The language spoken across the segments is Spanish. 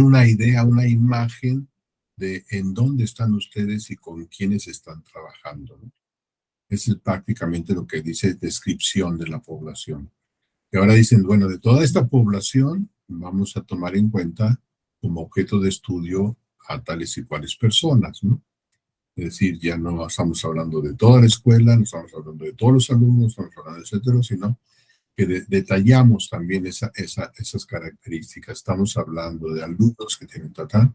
una idea, una imagen de en dónde están ustedes y con quiénes están trabajando, ¿no? Ese es prácticamente lo que dice descripción de la población. Y ahora dicen, bueno, de toda esta población vamos a tomar en cuenta como objeto de estudio a tales y cuales personas, ¿no? Es decir, ya no estamos hablando de toda la escuela, no estamos hablando de todos los alumnos, no estamos hablando de etcétera, sino que detallamos también esas características. Estamos hablando de alumnos que tienen tata.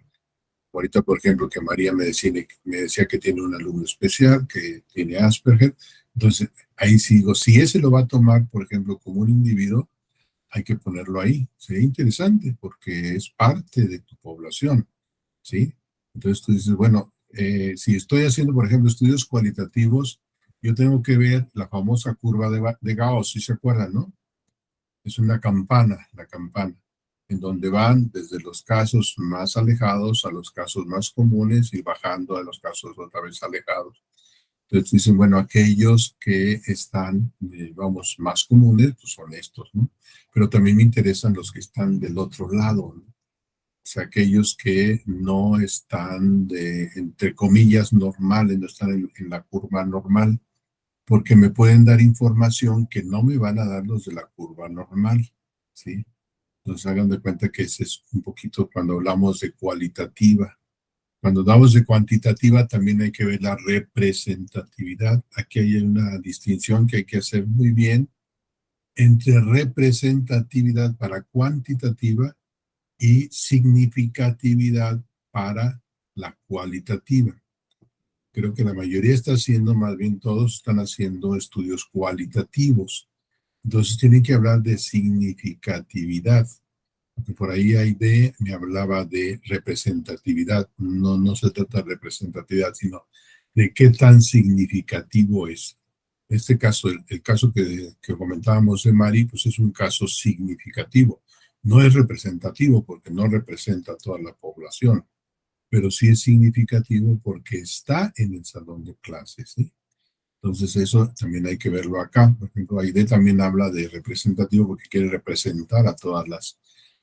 Ahorita, por ejemplo, que María me decía que tiene un alumno especial, que tiene Asperger. Entonces, ahí sigo. Si ese lo va a tomar, por ejemplo, como un individuo, hay que ponerlo ahí. Sería interesante porque es parte de tu población, ¿sí? Entonces tú dices, bueno, si estoy haciendo, por ejemplo, estudios cualitativos, yo tengo que ver la famosa curva de Gauss, si se acuerdan, ¿no? Es una campana, la campana, en donde van desde los casos más alejados a los casos más comunes y bajando a los casos otra vez alejados. Entonces dicen, bueno, aquellos que están, vamos, más comunes, pues son estos, ¿no? Pero también me interesan los que están del otro lado, ¿no? O sea, aquellos que no están de, entre comillas, normales, no están en la curva normal, porque me pueden dar información que no me van a dar los de la curva normal, ¿sí? Entonces hagan de cuenta que ese es un poquito cuando hablamos de cualitativa. Cuando hablamos de cuantitativa también hay que ver la representatividad. Aquí hay una distinción que hay que hacer muy bien entre representatividad para cuantitativa y significatividad para la cualitativa. Creo que la mayoría está haciendo, más bien todos están haciendo estudios cualitativos. Entonces tienen que hablar de significatividad. Porque por ahí me hablaba de representatividad. No, no se trata de representatividad, sino de qué tan significativo es. En este caso, el caso que comentábamos de Mari, pues es un caso significativo. No es representativo porque no representa a toda la población, pero sí es significativo porque está en el salón de clases, ¿sí? Entonces eso también hay que verlo acá. Por ejemplo, Aide también habla de representativo porque quiere representar a todas las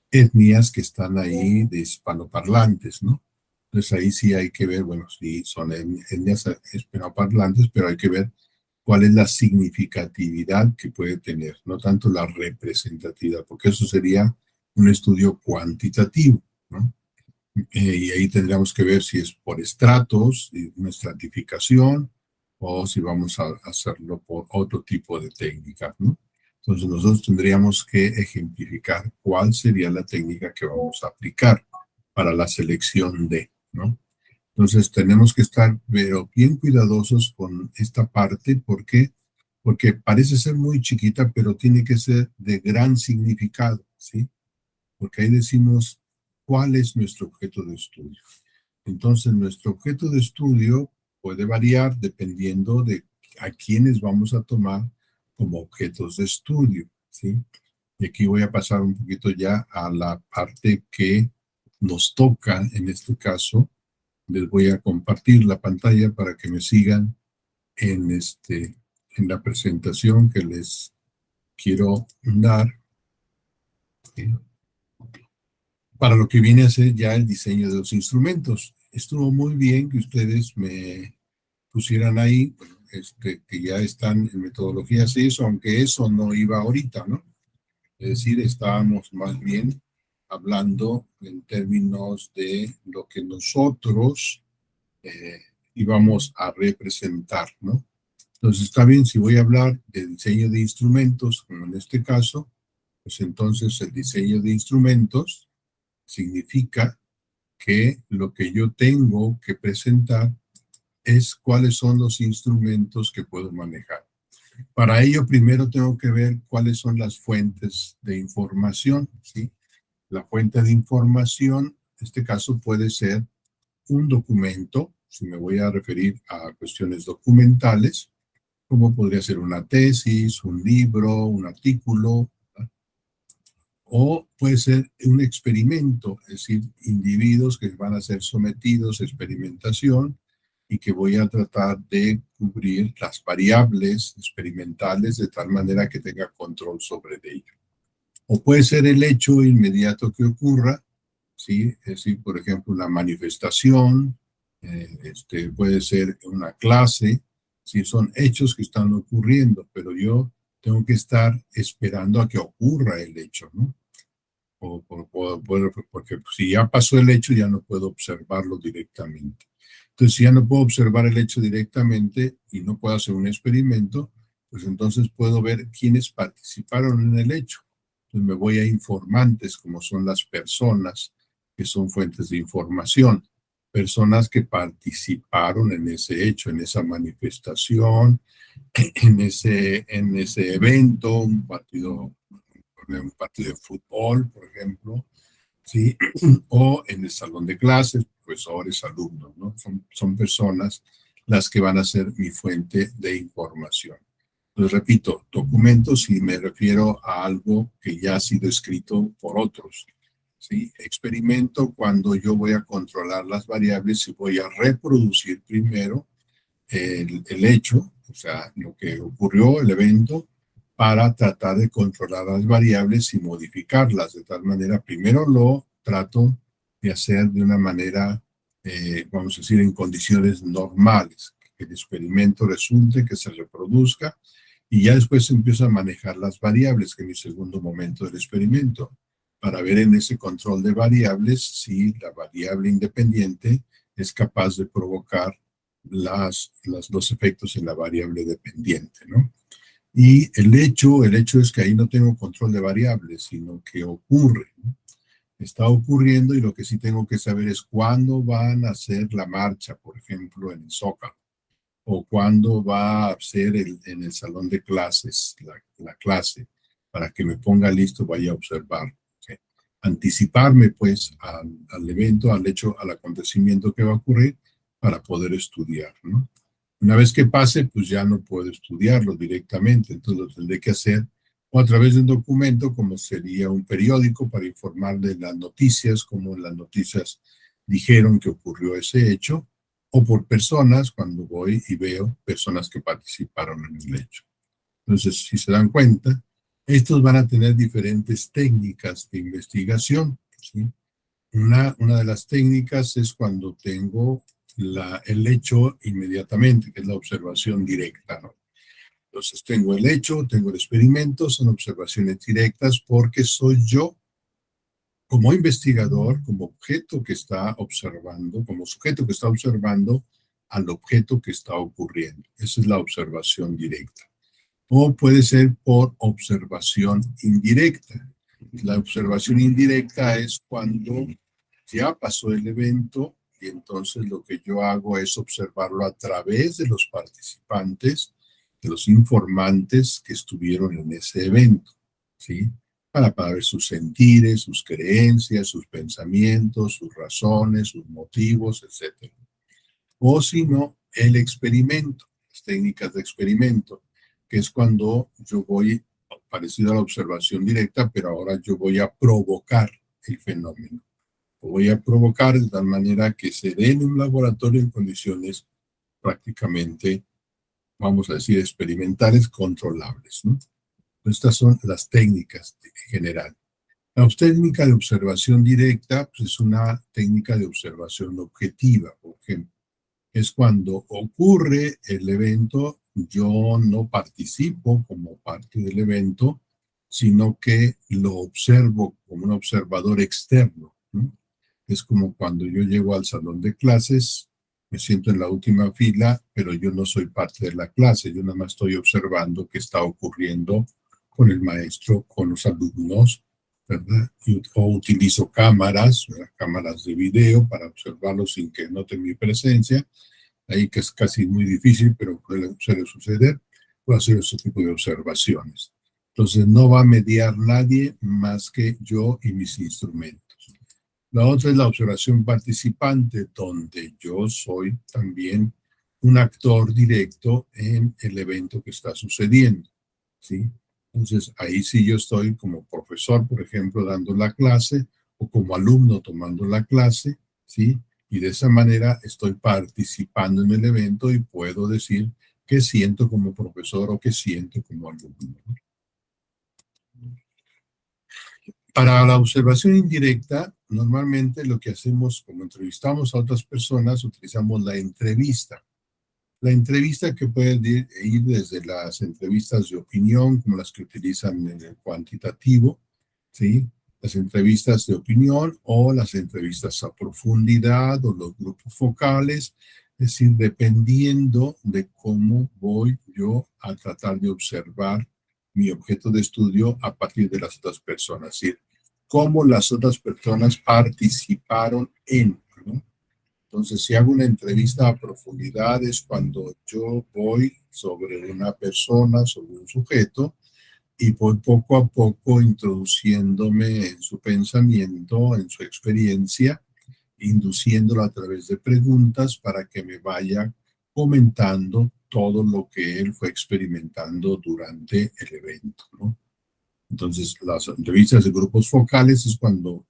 etnias que están ahí de hispanoparlantes, ¿no? Entonces ahí sí hay que ver, bueno, sí son etnias hispanoparlantes, pero hay que ver cuál es la significatividad que puede tener, no tanto la representatividad, porque eso sería un estudio cuantitativo, ¿no? Y ahí tendríamos que ver si es por estratos, una estratificación, o si vamos a hacerlo por otro tipo de técnica, ¿no? Entonces nosotros tendríamos que ejemplificar cuál sería la técnica que vamos a aplicar para la selección de, ¿no? Entonces tenemos que estar pero bien cuidadosos con esta parte. ¿Por qué? Porque parece ser muy chiquita, pero tiene que ser de gran significado, ¿sí? Porque ahí decimos cuál es nuestro objeto de estudio. Entonces, nuestro objeto de estudio puede variar dependiendo de a quiénes vamos a tomar como objetos de estudio, ¿sí? Y aquí voy a pasar un poquito ya a la parte que nos toca en este caso. Les voy a compartir la pantalla para que me sigan en la presentación que les quiero dar, ¿sí? Para lo que viene a ser ya el diseño de los instrumentos. Estuvo muy bien que ustedes me pusieran ahí, que ya están en metodología 6, aunque eso no iba ahorita, ¿no? Es decir, estábamos más bien hablando en términos de lo que nosotros eh, íbamos a representar, ¿no? Entonces está bien, si voy a hablar de diseño de instrumentos, como en este caso, pues entonces el diseño de instrumentos significa que lo que yo tengo que presentar es cuáles son los instrumentos que puedo manejar. Para ello, primero tengo que ver cuáles son las fuentes de información, ¿sí? La fuente de información, en este caso, puede ser un documento, si me voy a referir a cuestiones documentales, como podría ser una tesis, un libro, un artículo, ¿verdad? O puede ser un experimento, es decir, individuos que van a ser sometidos a experimentación y que voy a tratar de cubrir las variables experimentales de tal manera que tenga control sobre ello. O puede ser el hecho inmediato que ocurra, ¿sí? Es decir, por ejemplo, una manifestación, puede ser una clase, ¿sí? Son hechos que están ocurriendo, pero yo tengo que estar esperando a que ocurra el hecho, ¿no? Porque si ya pasó el hecho, ya no puedo observarlo directamente. Entonces, si ya no puedo observar el hecho directamente y no puedo hacer un experimento, pues entonces puedo ver quiénes participaron en el hecho. Entonces me voy a informantes, como son las personas, que son fuentes de información, personas que participaron en ese hecho, en esa manifestación, en ese evento, un partido de fútbol, por ejemplo, ¿sí? O en el salón de clases, profesores, alumnos, ¿no? Son personas las que van a ser mi fuente de información. Entonces, repito, documentos si me refiero a algo que ya ha sido escrito por otros, ¿sí? Experimento cuando yo voy a controlar las variables y voy a reproducir primero el hecho, o sea, lo que ocurrió, el evento, para tratar de controlar las variables y modificarlas. De tal manera, primero lo trato de hacer de una manera, vamos a decir, en condiciones normales, que el experimento resulte, que se reproduzca, y ya después empiezo a manejar las variables, que es mi segundo momento del experimento, para ver en ese control de variables si la variable independiente es capaz de provocar los efectos en la variable dependiente, ¿no? Y el hecho es que ahí no tengo control de variables, sino que ocurre, ¿no? Está ocurriendo y lo que sí tengo que saber es cuándo van a hacer la marcha, por ejemplo, en el Zócalo, o cuándo va a ser en el salón de clases, la clase, para que me ponga listo, vaya a observar. ¿Sí? Anticiparme pues al evento, al hecho, al acontecimiento que va a ocurrir para poder estudiar, ¿no? Una vez que pase, pues ya no puedo estudiarlo directamente, entonces lo tendré que hacer o a través de un documento, como sería un periódico, para informar de las noticias, como las noticias dijeron que ocurrió ese hecho, o por personas, cuando voy y veo personas que participaron en el hecho. Entonces, si se dan cuenta, estos van a tener diferentes técnicas de investigación, ¿sí? Una de las técnicas es cuando tengo el hecho inmediatamente, que es la observación directa, ¿no? Entonces tengo el hecho, tengo el experimento, son observaciones directas porque soy yo como investigador, como objeto que está observando, como sujeto que está observando al objeto que está ocurriendo. Esa es la observación directa. O puede ser por observación indirecta. La observación indirecta es cuando ya pasó el evento y entonces lo que yo hago es observarlo a través de los participantes, de los informantes que estuvieron en ese evento, ¿sí? Para ver sus sentires, sus creencias, sus pensamientos, sus razones, sus motivos, etc. O si no, el experimento, las técnicas de experimento, que es cuando yo voy, parecido a la observación directa, pero ahora yo voy a provocar el fenómeno. Lo voy a provocar de tal manera que se dé en un laboratorio en condiciones prácticamente, vamos a decir, experimentales controlables, ¿no? Estas son las técnicas en general. La técnica de observación directa pues, es una técnica de observación objetiva, por ejemplo. Es cuando ocurre el evento, yo no participo como parte del evento, sino que lo observo como un observador externo, ¿no? Es como cuando yo llego al salón de clases, me siento en la última fila, pero yo no soy parte de la clase, yo nada más estoy observando qué está ocurriendo con el maestro, con los alumnos, ¿verdad? O utilizo cámaras, ¿verdad? Cámaras de video para observarlos sin que noten mi presencia, ahí que es casi muy difícil, pero suele suceder, puedo hacer ese tipo de observaciones. Entonces no va a mediar nadie más que yo y mis instrumentos. La otra es la observación participante, donde yo soy también un actor directo en el evento que está sucediendo, ¿sí? Entonces, ahí sí yo estoy como profesor, por ejemplo, dando la clase, o como alumno tomando la clase, ¿sí? Y de esa manera estoy participando en el evento y puedo decir qué siento como profesor o qué siento como alumno. Para la observación indirecta, normalmente lo que hacemos, como entrevistamos a otras personas, utilizamos la entrevista. La entrevista que puede ir desde las entrevistas de opinión, como las que utilizan en el cuantitativo, ¿sí? Las entrevistas de opinión o las entrevistas a profundidad o los grupos focales, es decir, dependiendo de cómo voy yo a tratar de observar mi objeto de estudio a partir de las otras personas, es decir, cómo las otras personas participaron en, ¿no? Entonces, si hago una entrevista a profundidad es cuando yo voy sobre una persona, sobre un sujeto, y voy poco a poco introduciéndome en su pensamiento, en su experiencia, induciéndolo a través de preguntas para que me vaya comentando todo lo que él fue experimentando durante el evento, ¿no? Entonces, las entrevistas de grupos focales es cuando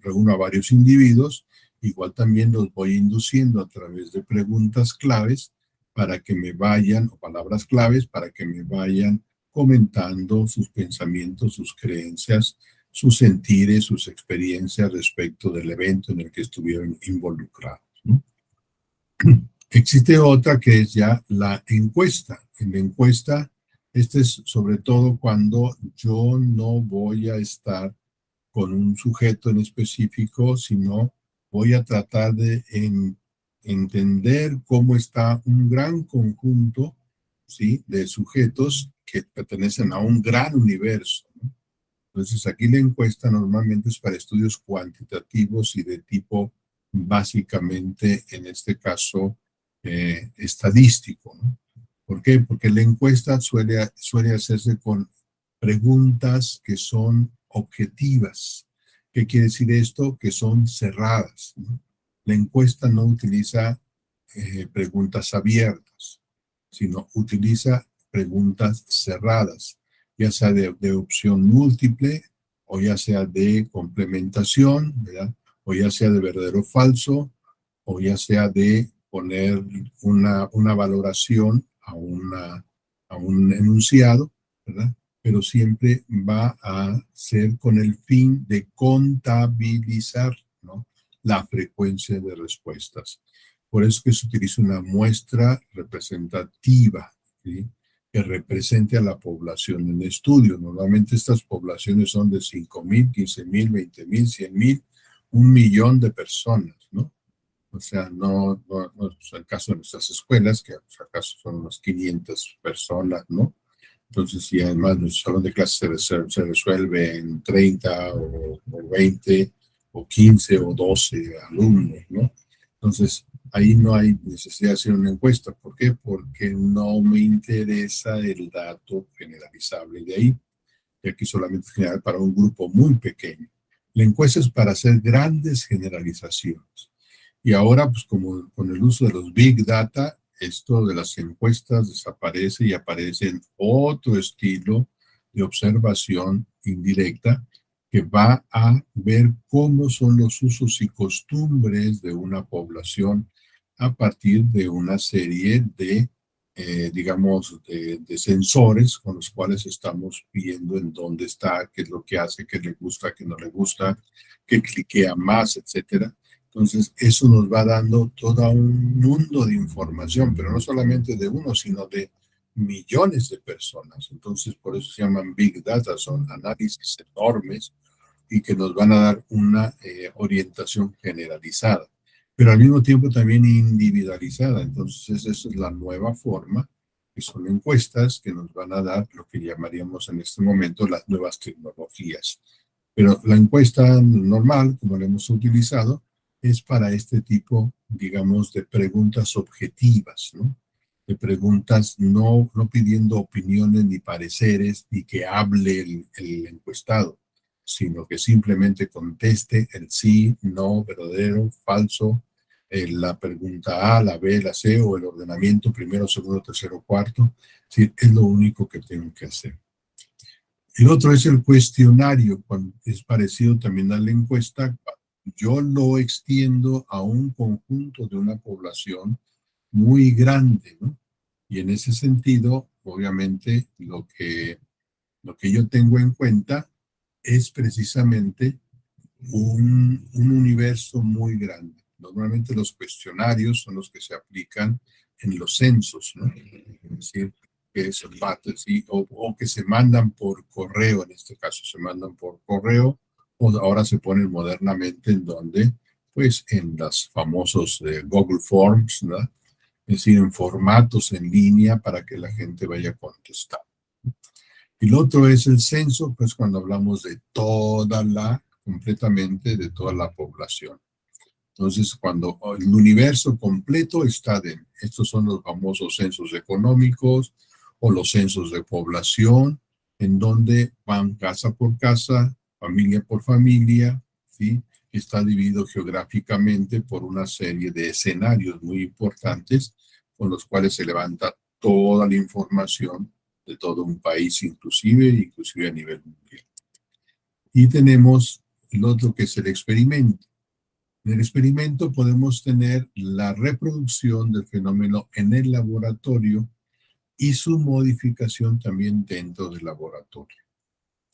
reúno a varios individuos, igual también los voy induciendo a través de preguntas claves para que me vayan, o palabras claves, para que me vayan comentando sus pensamientos, sus creencias, sus sentires, sus experiencias respecto del evento en el que estuvieron involucrados, ¿no? Existe otra que es ya la encuesta. En la encuesta, este es sobre todo cuando yo no voy a estar con un sujeto en específico, sino voy a tratar de entender cómo está un gran conjunto, ¿sí?, de sujetos que pertenecen a un gran universo, ¿no? Entonces, aquí la encuesta normalmente es para estudios cuantitativos y de tipo básicamente, en este caso, estadístico, ¿no? ¿Por qué? Porque la encuesta suele hacerse con preguntas que son objetivas. ¿Qué quiere decir esto? Que son cerradas, ¿no? La encuesta no utiliza preguntas abiertas, sino utiliza preguntas cerradas, ya sea de opción múltiple o ya sea de complementación, ¿verdad? O ya sea de verdadero o falso, o ya sea de poner una valoración a un enunciado, ¿verdad? Pero siempre va a ser con el fin de contabilizar, ¿no?, la frecuencia de respuestas. Por eso que se utiliza una muestra representativa, ¿sí?, que represente a la población en estudio. Normalmente estas poblaciones son de 5,000, 15,000, 20,000, 100,000, 1,000,000 de personas, ¿no? O sea, no es el caso de nuestras escuelas, que pues, acaso son unas 500 personas, ¿no? Entonces, si además nuestro salón de clases se resuelve en 30 o 20 o 15 o 12 alumnos, ¿no? Entonces, ahí no hay necesidad de hacer una encuesta. ¿Por qué? Porque no me interesa el dato generalizable de ahí, ya que solamente es general para un grupo muy pequeño. La encuesta es para hacer grandes generalizaciones. Y ahora, pues como con el uso de los Big Data, esto de las encuestas desaparece y aparece en otro estilo de observación indirecta que va a ver cómo son los usos y costumbres de una población a partir de una serie de, digamos, de sensores con los cuales estamos viendo en dónde está, qué es lo que hace, qué le gusta, qué no le gusta, qué cliquea más, etcétera. Entonces, eso nos va dando todo un mundo de información, pero no solamente de uno, sino de millones de personas. Entonces, por eso se llaman Big Data, son análisis enormes y que nos van a dar una orientación generalizada, pero al mismo tiempo también individualizada. Entonces, esa es la nueva forma, que son encuestas que nos van a dar lo que llamaríamos en este momento las nuevas tecnologías. Pero la encuesta normal, como la hemos utilizado, es para este tipo, digamos, de preguntas objetivas, ¿no? De preguntas no pidiendo opiniones ni pareceres, ni que hable el encuestado, sino que simplemente conteste el sí, no, verdadero, falso, la pregunta A, la B, la C o el ordenamiento primero, segundo, tercero, cuarto. Sí, es lo único que tengo que hacer. El otro es el cuestionario, es parecido también a la encuesta. Yo lo extiendo a un conjunto de una población muy grande, ¿no? Y en ese sentido, obviamente, lo que yo tengo en cuenta es precisamente un universo muy grande. Normalmente los cuestionarios son los que se aplican en los censos, ¿no? Es decir, que son partes, ¿sí? O que se mandan por correo, en este caso se mandan por correo, o ahora se ponen modernamente en donde, pues en los famosos Google Forms, ¿no? Es decir, en formatos en línea para que la gente vaya a contestar. Y lo otro es el censo, pues cuando hablamos de completamente de toda la población. Entonces, cuando el universo completo está de, estos son los famosos censos económicos o los censos de población, en donde van casa por casa, familia por familia, ¿sí? Está dividido geográficamente por una serie de escenarios muy importantes con los cuales se levanta toda la información de todo un país, inclusive a nivel mundial. Y tenemos el otro que es el experimento. En el experimento podemos tener la reproducción del fenómeno en el laboratorio y su modificación también dentro del laboratorio.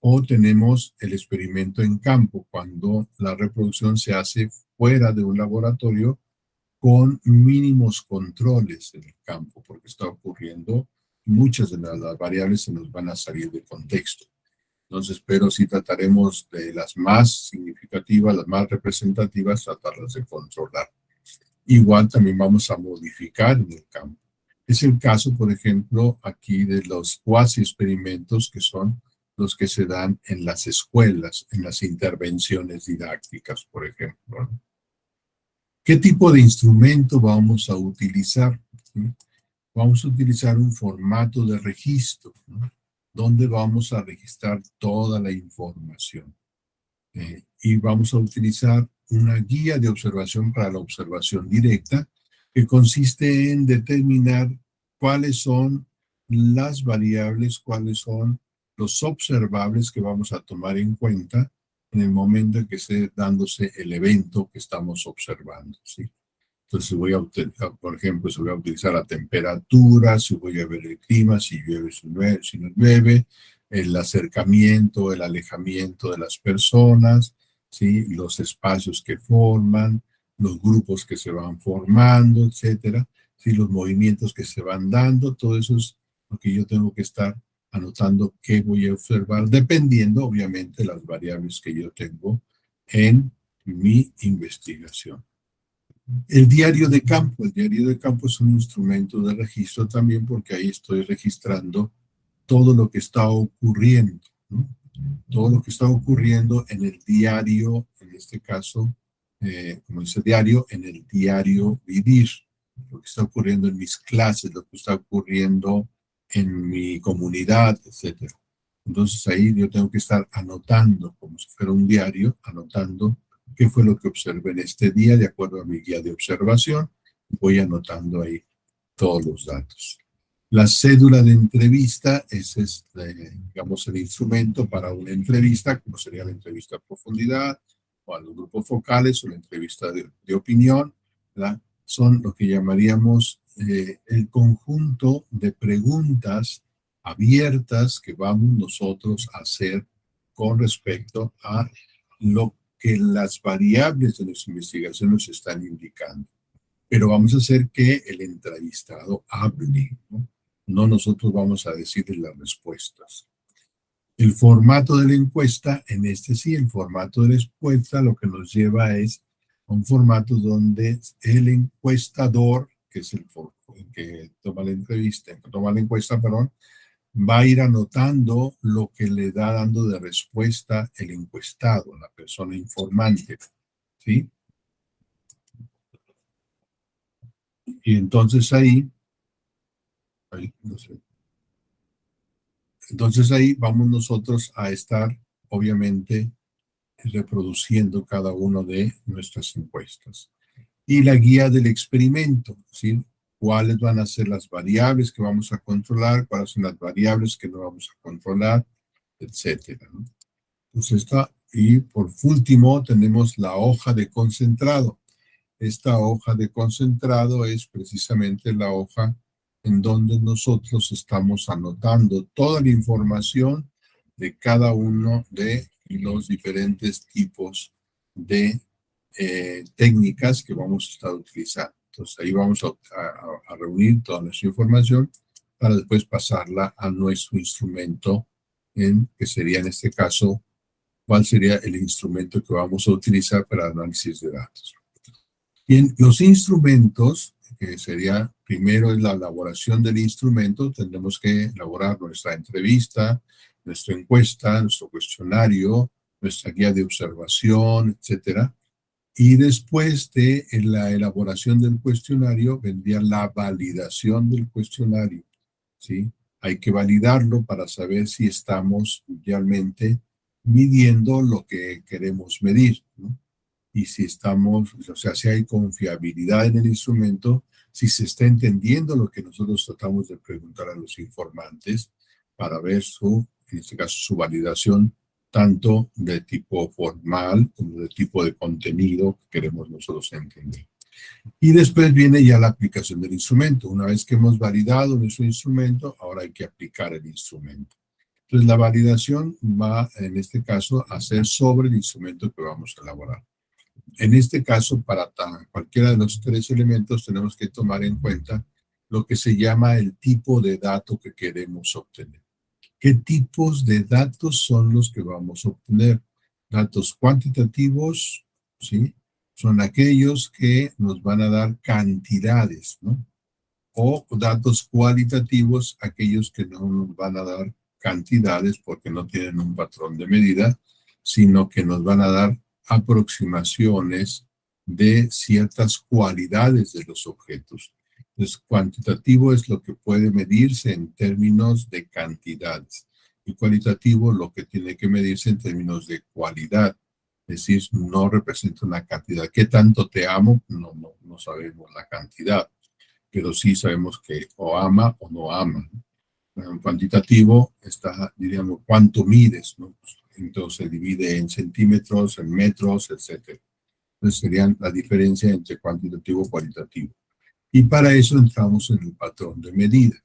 O tenemos el experimento en campo, cuando la reproducción se hace fuera de un laboratorio con mínimos controles en el campo, porque está ocurriendo, muchas de las variables se nos van a salir de contexto. Entonces, pero si trataremos de las más significativas, las más representativas, tratarlas de controlar. Igual también vamos a modificar en el campo. Es el caso, por ejemplo, aquí de los cuasi experimentos que son los que se dan en las escuelas, en las intervenciones didácticas, por ejemplo. ¿Qué tipo de instrumento vamos a utilizar? ¿Sí? Vamos a utilizar un formato de registro, ¿no? Donde vamos a registrar toda la información. Y vamos a utilizar una guía de observación para la observación directa, que consiste en determinar cuáles son las variables, cuáles son los observables que vamos a tomar en cuenta en el momento en que esté dándose el evento que estamos observando, ¿sí? Entonces voy a utilizar, por ejemplo, si voy a utilizar la temperatura, si voy a ver el clima, si llueve, si no llueve, el acercamiento, el alejamiento de las personas, ¿sí? Los espacios que forman, los grupos que se van formando, etcétera, ¿sí? Los movimientos que se van dando, todo eso es lo que yo tengo que estar anotando qué voy a observar, dependiendo, obviamente, las variables que yo tengo en mi investigación. El diario de campo. El diario de campo es un instrumento de registro también porque ahí estoy registrando todo lo que está ocurriendo, ¿no? Todo lo que está ocurriendo en el diario, en este caso, como dice diario, en el diario vivir, lo que está ocurriendo en mis clases, lo que está ocurriendo en mi comunidad, etcétera. Entonces ahí yo tengo que estar anotando, como si fuera un diario, anotando qué fue lo que observé en este día de acuerdo a mi guía de observación. Voy anotando ahí todos los datos. La cédula de entrevista es, digamos, el instrumento para una entrevista, como sería la entrevista a profundidad, o a los grupos focales, o la entrevista de opinión, ¿verdad? Son lo que llamaríamos el conjunto de preguntas abiertas que vamos nosotros a hacer con respecto a lo que las variables de nuestra investigación nos están indicando. Pero vamos a hacer que el entrevistado hable, ¿no? No nosotros vamos a decirle las respuestas. El formato de la encuesta, en este sí, el formato de la encuesta lo que nos lleva es a un formato donde el encuestador, que es el que toma la entrevista, que toma la encuesta, perdón, va a ir anotando lo que le da dando de respuesta el encuestado, la persona informante, ¿sí? Y entonces ahí no sé. Entonces ahí vamos nosotros a estar, obviamente, reproduciendo cada una de nuestras encuestas. Y la guía del experimento, ¿sí? ¿Cuáles van a ser las variables que vamos a controlar? ¿Cuáles son las variables que no vamos a controlar? Etcétera, ¿no? Entonces está, y por último tenemos la hoja de concentrado. Esta hoja de concentrado es precisamente la hoja en donde nosotros estamos anotando toda la información de cada uno de los diferentes tipos de técnicas que vamos a estar utilizando. Entonces ahí vamos a reunir toda nuestra información para después pasarla a nuestro instrumento, que sería en este caso, cuál sería el instrumento que vamos a utilizar para análisis de datos. Bien, los instrumentos, que sería primero es la elaboración del instrumento, tendremos que elaborar nuestra entrevista, nuestra encuesta, nuestro cuestionario, nuestra guía de observación, etcétera. Y después de la elaboración del cuestionario vendría la validación del cuestionario, ¿sí? Hay que validarlo para saber si estamos realmente midiendo lo que queremos medir, ¿no? Y si estamos, o sea, si hay confiabilidad en el instrumento, si se está entendiendo lo que nosotros tratamos de preguntar a los informantes para ver en este caso, su validación, tanto de tipo formal como de tipo de contenido que queremos nosotros entender. Y después viene ya la aplicación del instrumento. Una vez que hemos validado nuestro instrumento, ahora hay que aplicar el instrumento. Entonces, la validación va, en este caso, a ser sobre el instrumento que vamos a elaborar. En este caso, para cualquiera de los tres elementos, tenemos que tomar en cuenta lo que se llama el tipo de dato que queremos obtener. ¿Qué tipos de datos son los que vamos a obtener? Datos cuantitativos, ¿sí? Son aquellos que nos van a dar cantidades, ¿no? O datos cualitativos, aquellos que no nos van a dar cantidades porque no tienen un patrón de medida, sino que nos van a dar aproximaciones de ciertas cualidades de los objetos. Entonces, cuantitativo es lo que puede medirse en términos de cantidades y cualitativo lo que tiene que medirse en términos de cualidad. Es decir, no representa una cantidad. ¿Qué tanto te amo? No sabemos la cantidad, pero sí sabemos que o ama o no ama. En cuantitativo está, diríamos, cuánto mides, ¿no? Entonces se divide en centímetros, en metros, etc. Entonces serían la diferencia entre cuantitativo y cualitativo. Y para eso entramos en el patrón de medida.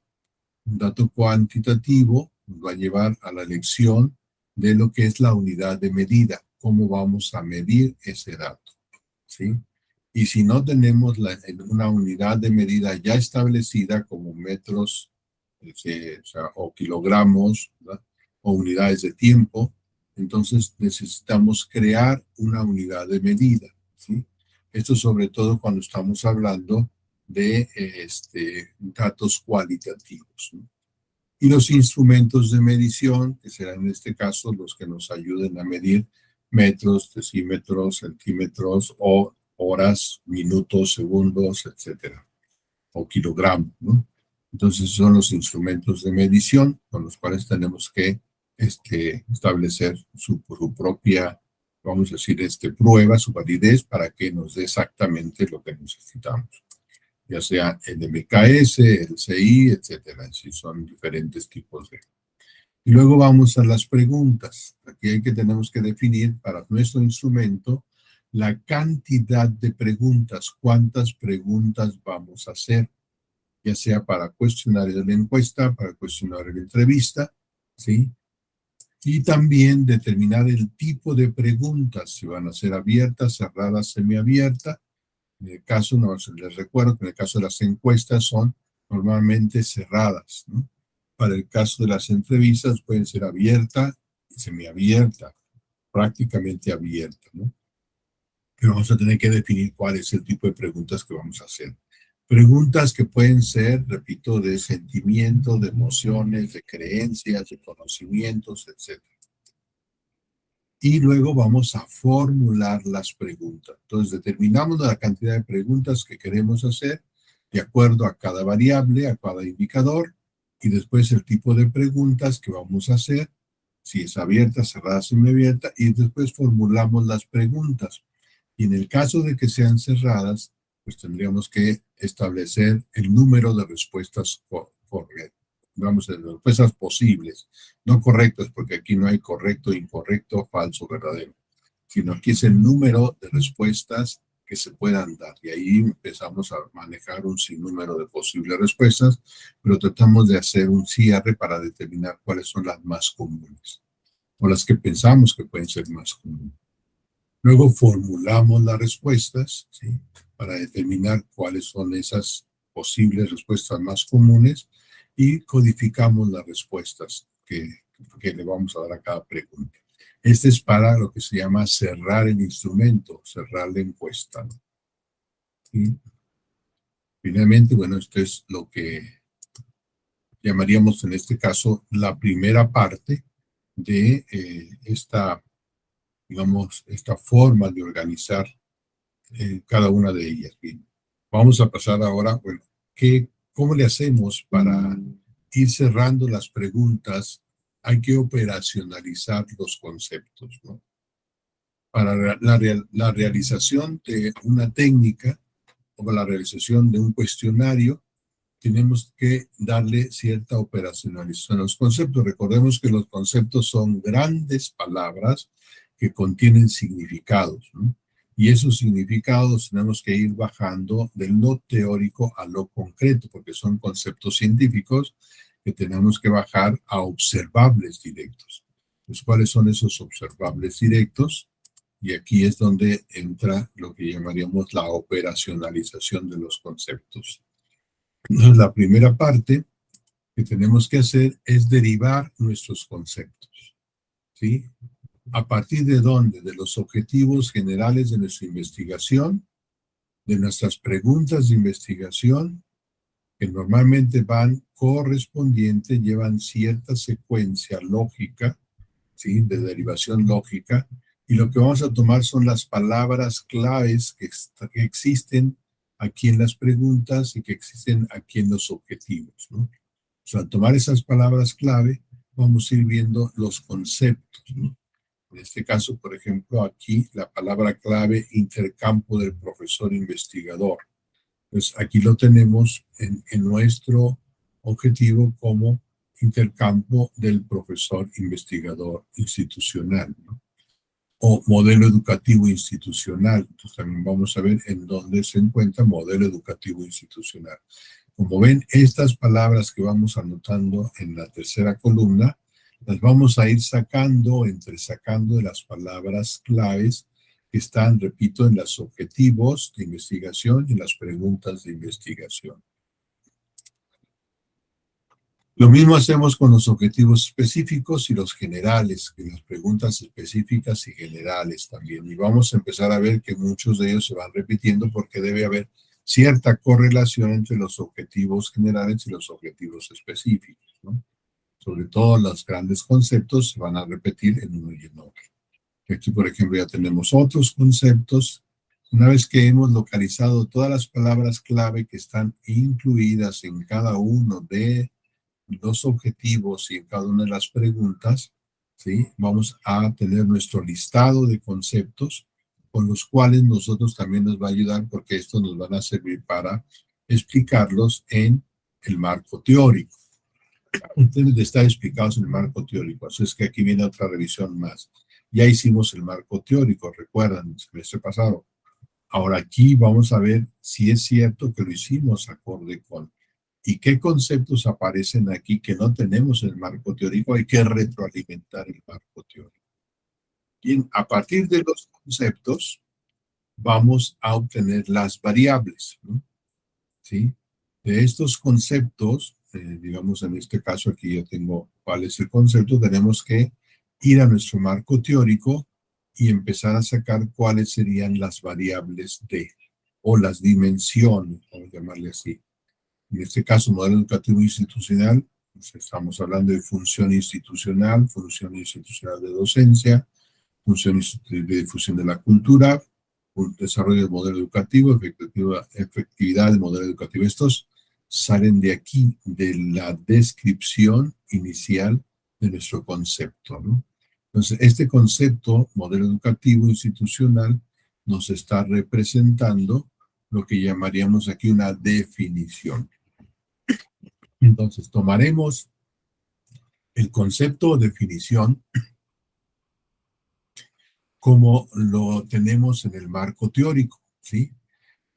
Un dato cuantitativo nos va a llevar a la elección de lo que es la unidad de medida, cómo vamos a medir ese dato, ¿sí? Y si no tenemos una unidad de medida ya establecida como metros o kilogramos, ¿verdad? O unidades de tiempo, entonces necesitamos crear una unidad de medida, ¿sí? Esto sobre todo cuando estamos hablando de datos cualitativos, ¿no? Y los instrumentos de medición, que serán en este caso los que nos ayuden a medir metros, decímetros, centímetros o horas, minutos, segundos, etcétera, o kilogramos, ¿no? Entonces son los instrumentos de medición con los cuales tenemos que establecer su propia, vamos a decir, prueba, su validez para que nos dé exactamente lo que necesitamos, ya sea el MKS, el CI, etcétera. Sí, son diferentes tipos de. Y luego vamos a las preguntas. Aquí tenemos que definir para nuestro instrumento la cantidad de preguntas, cuántas preguntas vamos a hacer, ya sea para cuestionario de la encuesta, para cuestionario de la entrevista, ¿sí? Y también determinar el tipo de preguntas, si van a ser abiertas, cerradas, semiabiertas. En el caso, no, les recuerdo que en el caso de las encuestas son normalmente cerradas, ¿no? Para el caso de las entrevistas pueden ser abierta y semiabierta, prácticamente abierta, ¿no? Pero vamos a tener que definir cuál es el tipo de preguntas que vamos a hacer. Preguntas que pueden ser, repito, de sentimiento, de emociones, de creencias, de conocimientos, etc. Y luego vamos a formular las preguntas. Entonces determinamos la cantidad de preguntas que queremos hacer de acuerdo a cada variable, a cada indicador, y después el tipo de preguntas que vamos a hacer, si es abierta, cerrada, semiabierta, y después formulamos las preguntas. Y en el caso de que sean cerradas, pues tendríamos que establecer el número de respuestas vamos a decir, respuestas posibles, no correctas, porque aquí no hay correcto, incorrecto, falso, verdadero, sino aquí es el número de respuestas que se puedan dar. Y ahí empezamos a manejar un sinnúmero de posibles respuestas, pero tratamos de hacer un cierre para determinar cuáles son las más comunes o las que pensamos que pueden ser más comunes. Luego formulamos las respuestas, ¿sí? Para determinar cuáles son esas posibles respuestas más comunes y codificamos las respuestas que le vamos a dar a cada pregunta. Este es para lo que se llama cerrar el instrumento, cerrar la encuesta, ¿no? Y finalmente, bueno, esto es lo que llamaríamos en este caso la primera parte de digamos, esta forma de organizar cada una de ellas. Bien, vamos a pasar ahora, bueno, ¿cómo le hacemos para ir cerrando las preguntas? Hay que operacionalizar los conceptos, ¿no? Para la realización de una técnica o para la realización de un cuestionario, tenemos que darle cierta operacionalización a los conceptos. Recordemos que los conceptos son grandes palabras que contienen significados, ¿no? Y esos significados tenemos que ir bajando de lo teórico a lo concreto, porque son conceptos científicos que tenemos que bajar a observables directos. Pues, ¿cuáles son esos observables directos? Y aquí es donde entra lo que llamaríamos la operacionalización de los conceptos. Entonces, la primera parte que tenemos que hacer es derivar nuestros conceptos, ¿sí? ¿A partir de dónde? De los objetivos generales de nuestra investigación, de nuestras preguntas de investigación, que normalmente van correspondientes, llevan cierta secuencia lógica, ¿sí? De derivación lógica, y lo que vamos a tomar son las palabras claves que existen aquí en las preguntas y que existen aquí en los objetivos, ¿no? O sea, al tomar esas palabras clave, vamos a ir viendo los conceptos, ¿no? En este caso, por ejemplo, aquí la palabra clave intercampo del profesor investigador. Pues aquí lo tenemos en nuestro objetivo como intercampo del profesor investigador institucional, ¿no? O modelo educativo institucional. Entonces también vamos a ver en dónde se encuentra modelo educativo institucional. Como ven, estas palabras que vamos anotando en la tercera columna, las vamos a ir sacando, entresacando de las palabras claves que están, repito, en los objetivos de investigación y en las preguntas de investigación. Lo mismo hacemos con los objetivos específicos y los generales, que las preguntas específicas y generales también. Y vamos a empezar a ver que muchos de ellos se van repitiendo porque debe haber cierta correlación entre los objetivos generales y los objetivos específicos, ¿no? Sobre todo los grandes conceptos se van a repetir en uno y en otro. Aquí, por ejemplo, ya tenemos otros conceptos. Una vez que hemos localizado todas las palabras clave que están incluidas en cada uno de los objetivos y en cada una de las preguntas, ¿sí? Vamos a tener nuestro listado de conceptos con los cuales nosotros también nos va a ayudar porque estos nos van a servir para explicarlos en el marco teórico. Deben de estar explicados en el marco teórico, así es que aquí viene otra revisión más. Ya hicimos el marco teórico, recuerdan, el semestre pasado. Ahora aquí vamos a ver si es cierto que lo hicimos acorde con y qué conceptos aparecen aquí que no tenemos en el marco teórico. Hay que retroalimentar el marco teórico. Y a partir de los conceptos vamos a obtener las variables, ¿no? ¿Sí? De estos conceptos, digamos en este caso aquí yo tengo cuál es el concepto, tenemos que ir a nuestro marco teórico y empezar a sacar cuáles serían las variables de, o las dimensiones, vamos a llamarle así. En este caso, modelo educativo institucional, pues estamos hablando de función institucional de docencia, función de difusión de la cultura, un desarrollo del modelo educativo, efectividad del modelo educativo. Estos salen de aquí, de la descripción inicial de nuestro concepto, ¿no? Entonces, este concepto, modelo educativo institucional, nos está representando lo que llamaríamos aquí una definición. Entonces, tomaremos el concepto o definición como lo tenemos en el marco teórico, ¿sí?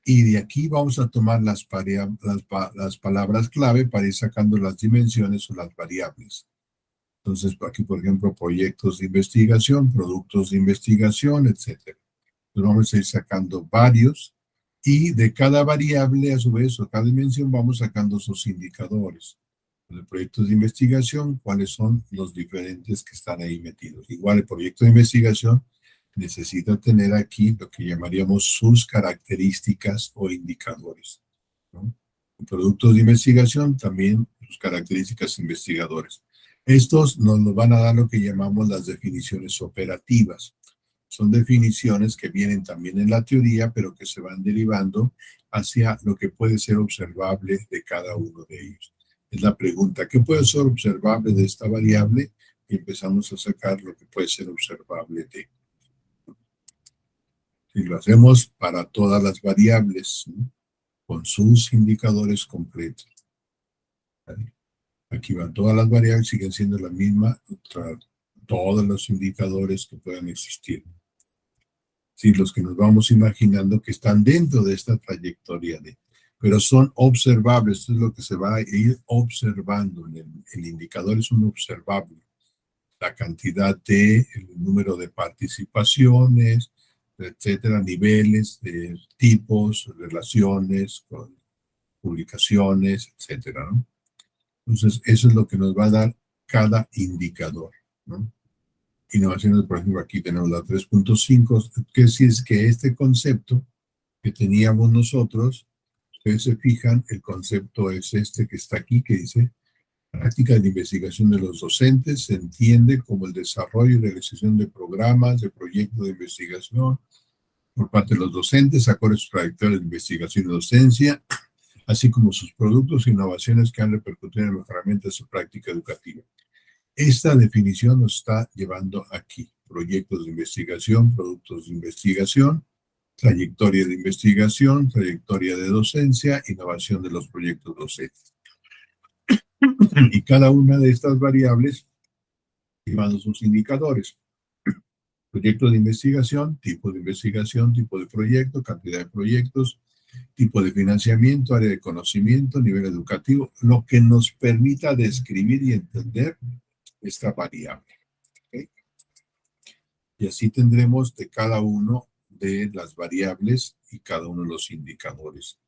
Y de aquí vamos a tomar las palabras clave para ir sacando las dimensiones o las variables. Entonces, aquí, por ejemplo, proyectos de investigación, productos de investigación, etcétera. Entonces vamos a ir sacando varios y de cada variable, a su vez, o cada dimensión, vamos sacando sus indicadores. De proyectos de investigación, cuáles son los diferentes que están ahí metidos. Igual el proyecto de investigación necesita tener aquí lo que llamaríamos sus características o indicadores, ¿no? Productos de investigación, también sus características investigadores. Estos nos van a dar lo que llamamos las definiciones operativas. Son definiciones que vienen también en la teoría, pero que se van derivando hacia lo que puede ser observable de cada uno de ellos. Es la pregunta, ¿qué puede ser observable de esta variable? Y empezamos a sacar lo que puede ser observable de. Si lo hacemos para todas las variables, ¿no? Con sus indicadores completos. ¿Vale? Aquí van todas las variables, siguen siendo la misma, todos los indicadores que puedan existir. Sí, los que nos vamos imaginando que están dentro de esta trayectoria pero son observables, esto es lo que se va a ir observando. El indicador es un observable. La cantidad el número de participaciones, etcétera, niveles, tipos, relaciones, con publicaciones, etcétera, ¿no? Entonces, eso es lo que nos va a dar cada indicador, ¿no? Innovaciones, por ejemplo, aquí tenemos la 3.5, que es que este concepto que teníamos nosotros, ustedes se fijan, el concepto es este que está aquí, que dice, práctica de investigación de los docentes se entiende como el desarrollo y realización de programas, de proyectos de investigación por parte de los docentes, acorde a su trayectoria de investigación y docencia, así como sus productos e innovaciones que han repercutido en el mejoramiento de su práctica educativa. Esta definición nos está llevando aquí. Proyectos de investigación, productos de investigación, trayectoria de investigación, trayectoria de docencia, innovación de los proyectos docentes. Y cada una de estas variables llevando sus indicadores. Proyecto de investigación, tipo de proyecto, cantidad de proyectos, tipo de financiamiento, área de conocimiento, nivel educativo, lo que nos permita describir y entender esta variable. ¿Okay? Y así tendremos de cada uno de las variables y cada uno de los indicadores.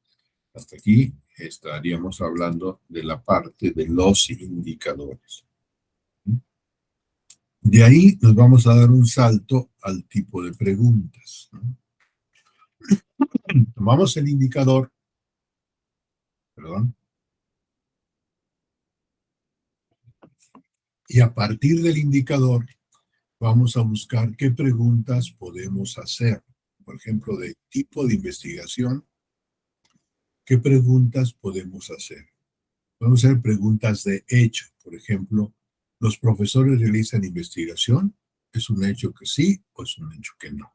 Hasta aquí estaríamos hablando de la parte de los indicadores. De ahí nos vamos a dar un salto al tipo de preguntas, ¿no? Tomamos el indicador, perdón, y a partir del indicador vamos a buscar qué preguntas podemos hacer. Por ejemplo, de tipo de investigación, ¿qué preguntas podemos hacer? Podemos hacer preguntas de hecho. Por ejemplo, ¿los profesores realizan investigación? ¿Es un hecho que sí o es un hecho que no?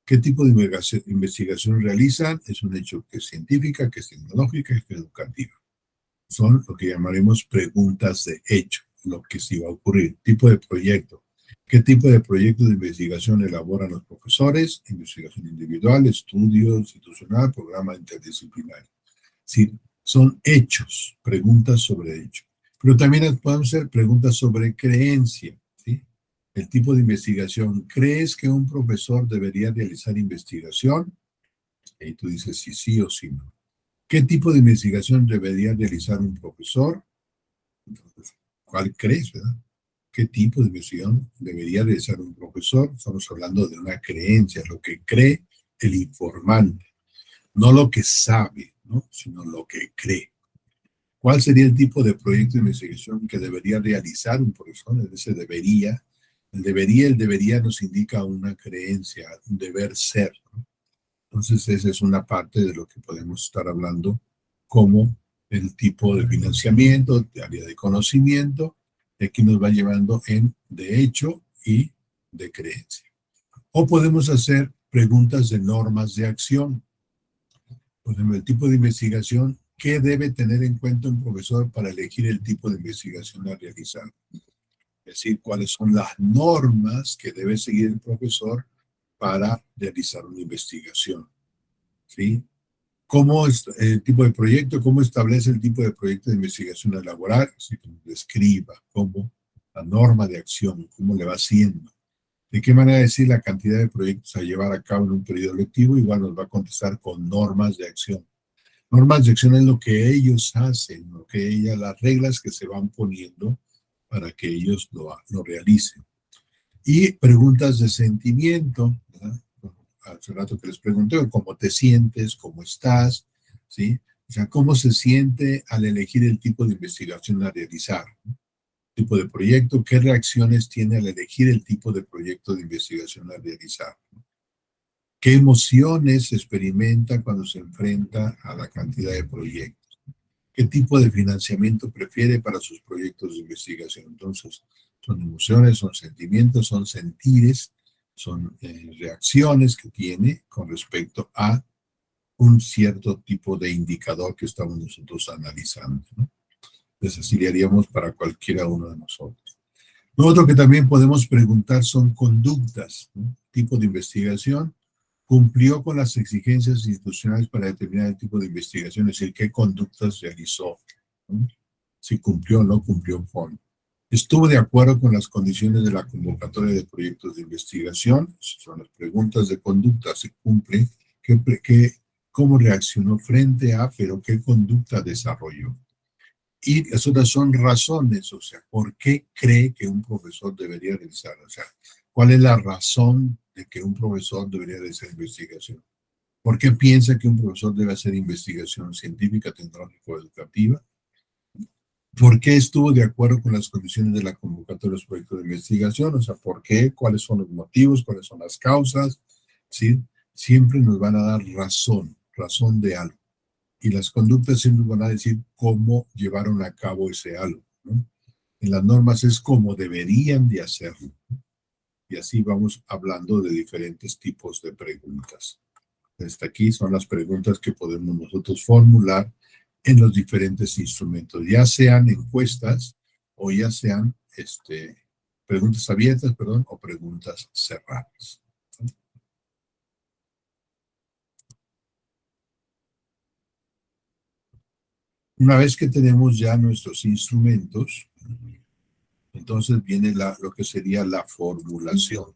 ¿Qué tipo de investigación realizan? Es un hecho que es científica, que es tecnológica, que es educativa. Son lo que llamaremos preguntas de hecho, lo que sí va a ocurrir. Tipo de proyecto. ¿Qué tipo de proyecto de investigación elaboran los profesores? Investigación individual, estudio institucional, programa interdisciplinario. Sí, son hechos, preguntas sobre hechos. Pero también podemos hacer preguntas sobre creencia, ¿sí? El tipo de investigación. ¿Crees que un profesor debería realizar investigación? Y tú dices si sí o si no. ¿Qué tipo de investigación debería realizar un profesor? Entonces, ¿cuál crees, verdad? ¿Qué tipo de investigación debería realizar un profesor? Estamos hablando de una creencia, lo que cree el informante, no lo que sabe, ¿no? Sino lo que cree. ¿Cuál sería el tipo de proyecto de investigación que debería realizar un profesor? Ese debería. El debería nos indica una creencia, un deber ser, ¿no? Entonces, esa es una parte de lo que podemos estar hablando como el tipo de financiamiento, de área de conocimiento, que aquí nos va llevando en de hecho y de creencia. O podemos hacer preguntas de normas de acción. Por ejemplo, el tipo de investigación, ¿qué debe tener en cuenta un profesor para elegir el tipo de investigación a realizar? Es decir, cuáles son las normas que debe seguir el profesor para realizar una investigación, ¿sí? ¿Cómo es el tipo de proyecto? ¿Cómo establece el tipo de proyecto de investigación a elaborar? Si describa cómo la norma de acción, cómo le va haciendo. ¿De qué manera decir la cantidad de proyectos a llevar a cabo en un periodo lectivo? Igual nos va a contestar con normas de acción. Normas de acción es lo que ellos hacen, las reglas que se van poniendo para que ellos lo realicen. Y preguntas de sentimiento, ¿verdad? Hace rato que les pregunté, ¿cómo te sientes? ¿Cómo estás? ¿Sí? O sea, ¿cómo se siente al elegir el tipo de investigación a realizar? Tipo de proyecto, ¿qué reacciones tiene al elegir el tipo de proyecto de investigación a realizar? ¿Qué emociones experimenta cuando se enfrenta a la cantidad de proyectos? ¿Qué tipo de financiamiento prefiere para sus proyectos de investigación? Entonces, son emociones, son sentimientos, son sentires, son reacciones que tiene con respecto a un cierto tipo de indicador que estamos nosotros analizando, ¿no? Entonces, así le haríamos para cualquiera uno de nosotros. Lo otro que también podemos preguntar son conductas, ¿no? Tipo de investigación. ¿Cumplió con las exigencias institucionales para determinar el tipo de investigación? Es decir, ¿qué conductas realizó? ¿No? Si cumplió o no cumplió con. ¿Estuvo de acuerdo con las condiciones de la convocatoria de proyectos de investigación? Esas son las preguntas de conducta. ¿Se cumple? ¿Cómo reaccionó frente a, pero qué conducta desarrolló? Y las otras son razones, o sea, ¿por qué cree que un profesor debería realizar? O sea, ¿cuál es la razón de que un profesor debería realizar investigación? ¿Por qué piensa que un profesor debe hacer investigación científica, tecnológica o educativa? ¿Por qué estuvo de acuerdo con las condiciones de la convocatoria de los proyectos de investigación? O sea, ¿por qué? ¿Cuáles son los motivos? ¿Cuáles son las causas? ¿Sí? Siempre nos van a dar razón de algo. Y las conductas siempre van a decir cómo llevaron a cabo ese algo, ¿no? En las normas es cómo deberían de hacerlo. Y así vamos hablando de diferentes tipos de preguntas. Hasta aquí son las preguntas que podemos nosotros formular en los diferentes instrumentos, ya sean encuestas o ya sean preguntas abiertas, perdón, o preguntas cerradas. Una vez que tenemos ya nuestros instrumentos, entonces viene lo que sería la formulación.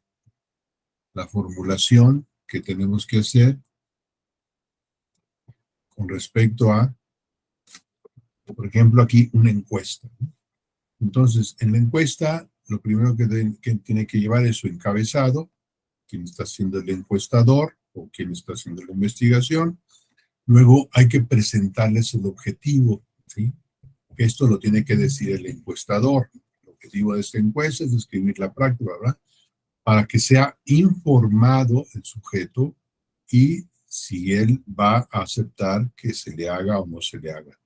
La formulación que tenemos que hacer con respecto a, por ejemplo, aquí una encuesta. Entonces, en la encuesta, lo primero que tiene que llevar es su encabezado, quién está haciendo el encuestador o quién está haciendo la investigación. Luego hay que presentarles el objetivo, ¿sí? Esto lo tiene que decir el encuestador. El objetivo de esta encuesta es describir la práctica, ¿verdad? Para que sea informado el sujeto y si él va a aceptar que se le haga o no se le haga.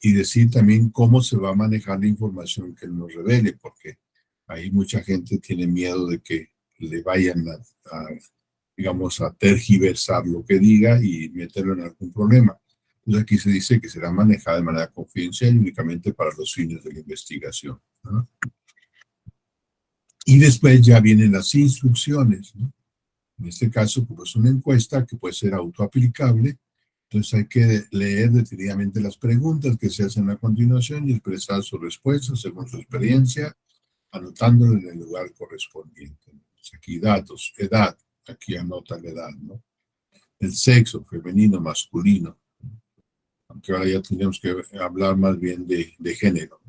Y decir también cómo se va a manejar la información que él nos revele, porque ahí mucha gente tiene miedo de que le vayan digamos, a tergiversar lo que diga y meterlo en algún problema. Entonces aquí se dice que será manejada de manera confidencial y únicamente para los fines de la investigación, ¿no? Y después ya vienen las instrucciones, ¿no? En este caso, como es una encuesta que puede ser autoaplicable, entonces hay que leer detenidamente las preguntas que se hacen a continuación y expresar su respuesta según su experiencia, anotándolo en el lugar correspondiente. Entonces, aquí datos, edad, aquí anota la edad, ¿no? El sexo, femenino, masculino, aunque ahora ya tenemos que hablar más bien de género.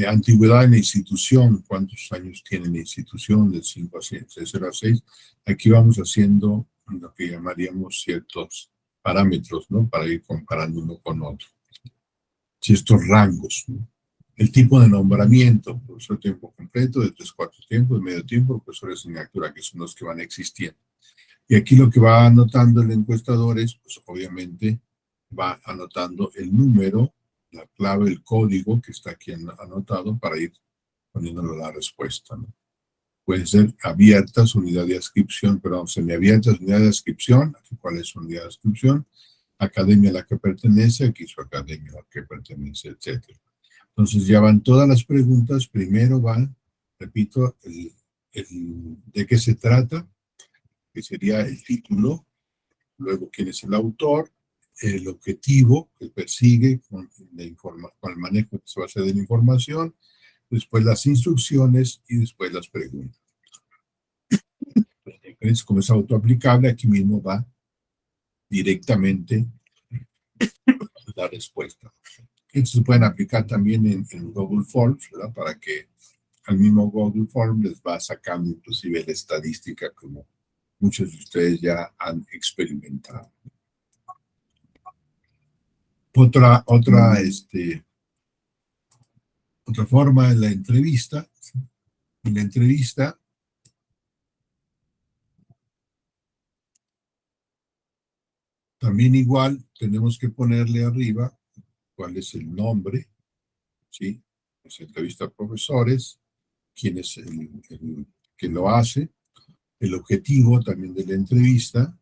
Antigüedad en la institución, cuántos años tiene la institución, de 5 a 6, de 0 a 6. Aquí vamos haciendo lo que llamaríamos ciertos parámetros, ¿no? Para ir comparando uno con otro. Ciertos rangos, ¿no? El tipo de nombramiento, profesor de tiempo completo, de 3/4 tiempo, de medio tiempo, profesor de asignatura, que son los que van existiendo. Y aquí lo que va anotando el encuestador es, pues obviamente, va anotando el número, la clave, el código que está aquí anotado para ir poniéndole la respuesta, ¿no? Pueden ser abiertas, unidad de adscripción, perdón, semiabiertas, unidad de adscripción, aquí cuál es su unidad de adscripción, academia a la que pertenece, aquí su academia a la que pertenece, etcétera. Entonces ya van todas las preguntas, primero va, repito, de qué se trata, que sería el título, luego quién es el autor, el objetivo que persigue con el manejo que se va a hacer de la información, después las instrucciones y después las preguntas. ¿Ves? Como es autoaplicable, aquí mismo va directamente la respuesta. Esto se pueden aplicar también en Google Forms, ¿verdad? Para que al mismo Google Forms les va sacando inclusive la estadística como muchos de ustedes ya han experimentado. Otra forma es la entrevista. En la entrevista también igual tenemos que ponerle arriba cuál es el nombre, ¿sí? Se entrevista a profesores, quién es el que lo hace, el objetivo también de la entrevista,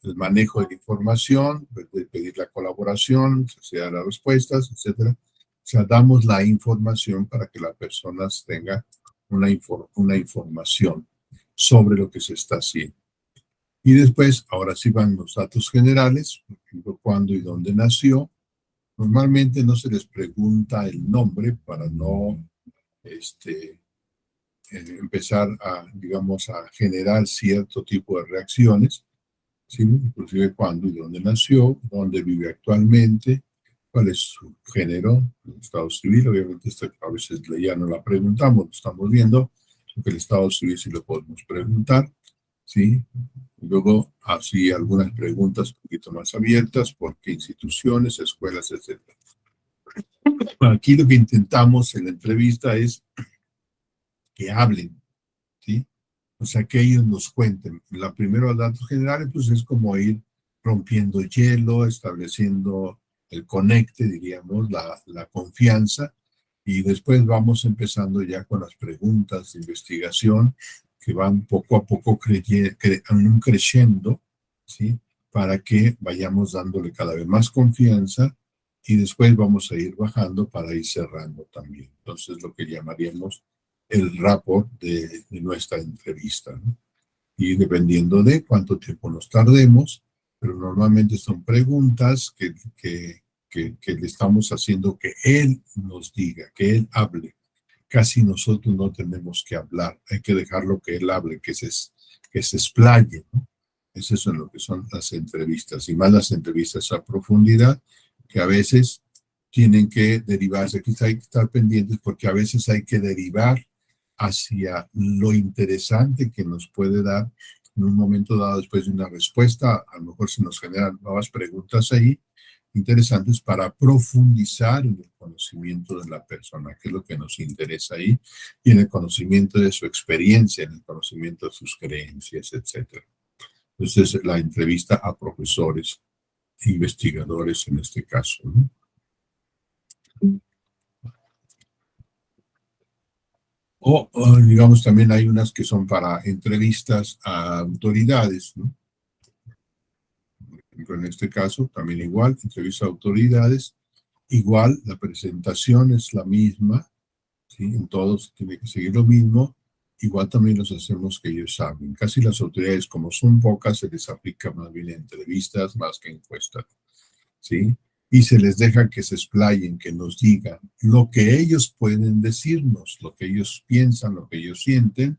el manejo de la información, de pedir la colaboración, se dan las respuestas, etcétera. O sea, damos la información para que las personas tengan una información sobre lo que se está haciendo. Y después, ahora sí van los datos generales, por ejemplo, cuándo y dónde nació. Normalmente no se les pregunta el nombre para no empezar a, digamos, a generar cierto tipo de reacciones, ¿sí? Inclusive cuándo y dónde nació, dónde vive actualmente, cuál es su género, el estado civil. Obviamente a veces ya no la preguntamos, lo estamos viendo, porque el estado civil sí lo podemos preguntar, ¿sí? Luego, así algunas preguntas un poquito más abiertas, por qué instituciones, escuelas, etcétera. Aquí lo que intentamos en la entrevista es que hablen, ¿sí? O sea, que ellos nos cuenten. La primera, datos generales, pues es como ir rompiendo hielo, estableciendo el conecte, diríamos, la confianza, y después vamos empezando ya con las preguntas de investigación que van poco a poco creciendo, ¿sí? Para que vayamos dándole cada vez más confianza y después vamos a ir bajando para ir cerrando también. Entonces, lo que llamaríamos el rapport de nuestra entrevista, ¿no? Y dependiendo de cuánto tiempo nos tardemos, pero normalmente son preguntas que le estamos haciendo que él nos diga, que él hable. Casi nosotros no tenemos que hablar, hay que dejarlo que él hable, que se explaye, ¿no? Es eso en lo que son las entrevistas, y más las entrevistas a profundidad, que a veces tienen que derivarse. Aquí hay que estar pendientes porque a veces hay que derivar hacia lo interesante que nos puede dar en un momento dado después de una respuesta. A lo mejor se nos generan nuevas preguntas ahí interesantes para profundizar en el conocimiento de la persona, que es lo que nos interesa ahí, y en el conocimiento de su experiencia, en el conocimiento de sus creencias, etcétera. Entonces, la entrevista a profesores, investigadores en este caso, ¿no? O, digamos, también hay unas que son para entrevistas a autoridades, ¿no? En este caso, también igual, entrevista a autoridades, igual, la presentación es la misma, ¿sí? En todos tiene que seguir lo mismo, igual también los hacemos que ellos saben. Casi las autoridades, como son pocas, se les aplica más bien entrevistas más que encuestas, ¿sí? Y se les deja que se explayen, que nos digan lo que ellos pueden decirnos, lo que ellos piensan, lo que ellos sienten,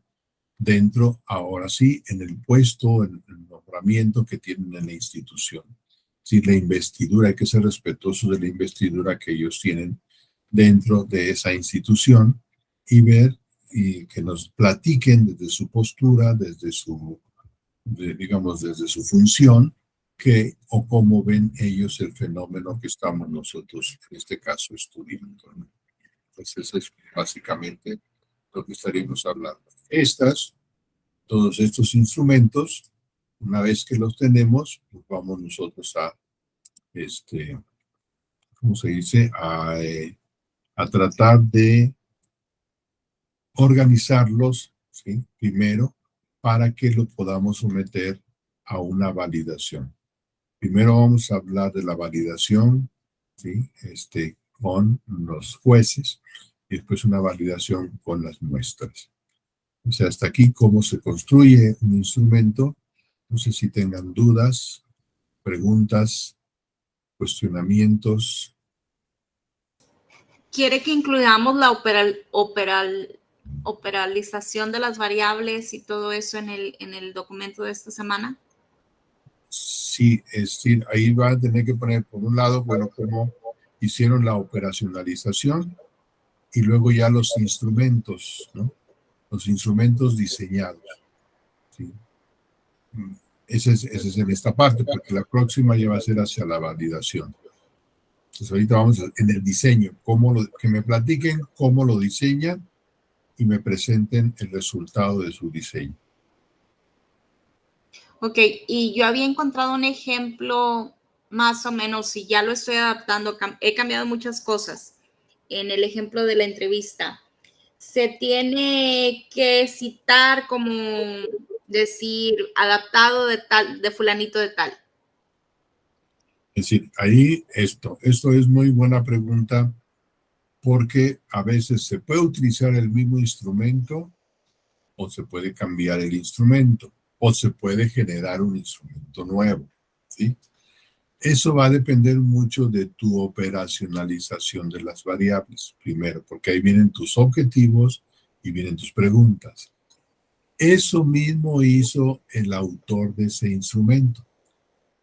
dentro, ahora sí, en el puesto, en el nombramiento que tienen en la institución. Sí, la investidura, hay que ser respetuosos de la investidura que ellos tienen dentro de esa institución y ver y que nos platiquen desde su postura, desde su, digamos, desde su función, que o cómo ven ellos el fenómeno que estamos nosotros, en este caso, estudiando, ¿no? Pues eso es básicamente lo que estaríamos hablando. Todos estos instrumentos, una vez que los tenemos, pues vamos nosotros a, ¿cómo se dice? A tratar de organizarlos, ¿sí? Primero, para que lo podamos someter a una validación. Primero vamos a hablar de la validación, ¿sí? Con los jueces, y después una validación con las muestras. O sea, hasta aquí cómo se construye un instrumento. No sé si tengan dudas, preguntas, cuestionamientos. ¿Quiere que incluyamos la operalización de las variables y todo eso en el documento de esta semana? Sí, es decir, ahí va a tener que poner por un lado, bueno, cómo hicieron la operacionalización y luego ya los instrumentos, ¿no? Los instrumentos diseñados, ¿sí? Ese es en esta parte, porque la próxima ya va a ser hacia la validación. Entonces ahorita vamos en el diseño, que me platiquen cómo lo diseñan y me presenten el resultado de su diseño. Ok, y yo había encontrado un ejemplo más o menos, si ya lo estoy adaptando, he cambiado muchas cosas en el ejemplo de la entrevista. Se tiene que citar como decir adaptado de tal, de fulanito de tal. Es decir, ahí esto es muy buena pregunta, porque a veces se puede utilizar el mismo instrumento o se puede cambiar el instrumento o se puede generar un instrumento nuevo, ¿sí? Eso va a depender mucho de tu operacionalización de las variables, primero, porque ahí vienen tus objetivos y vienen tus preguntas. Eso mismo hizo el autor de ese instrumento.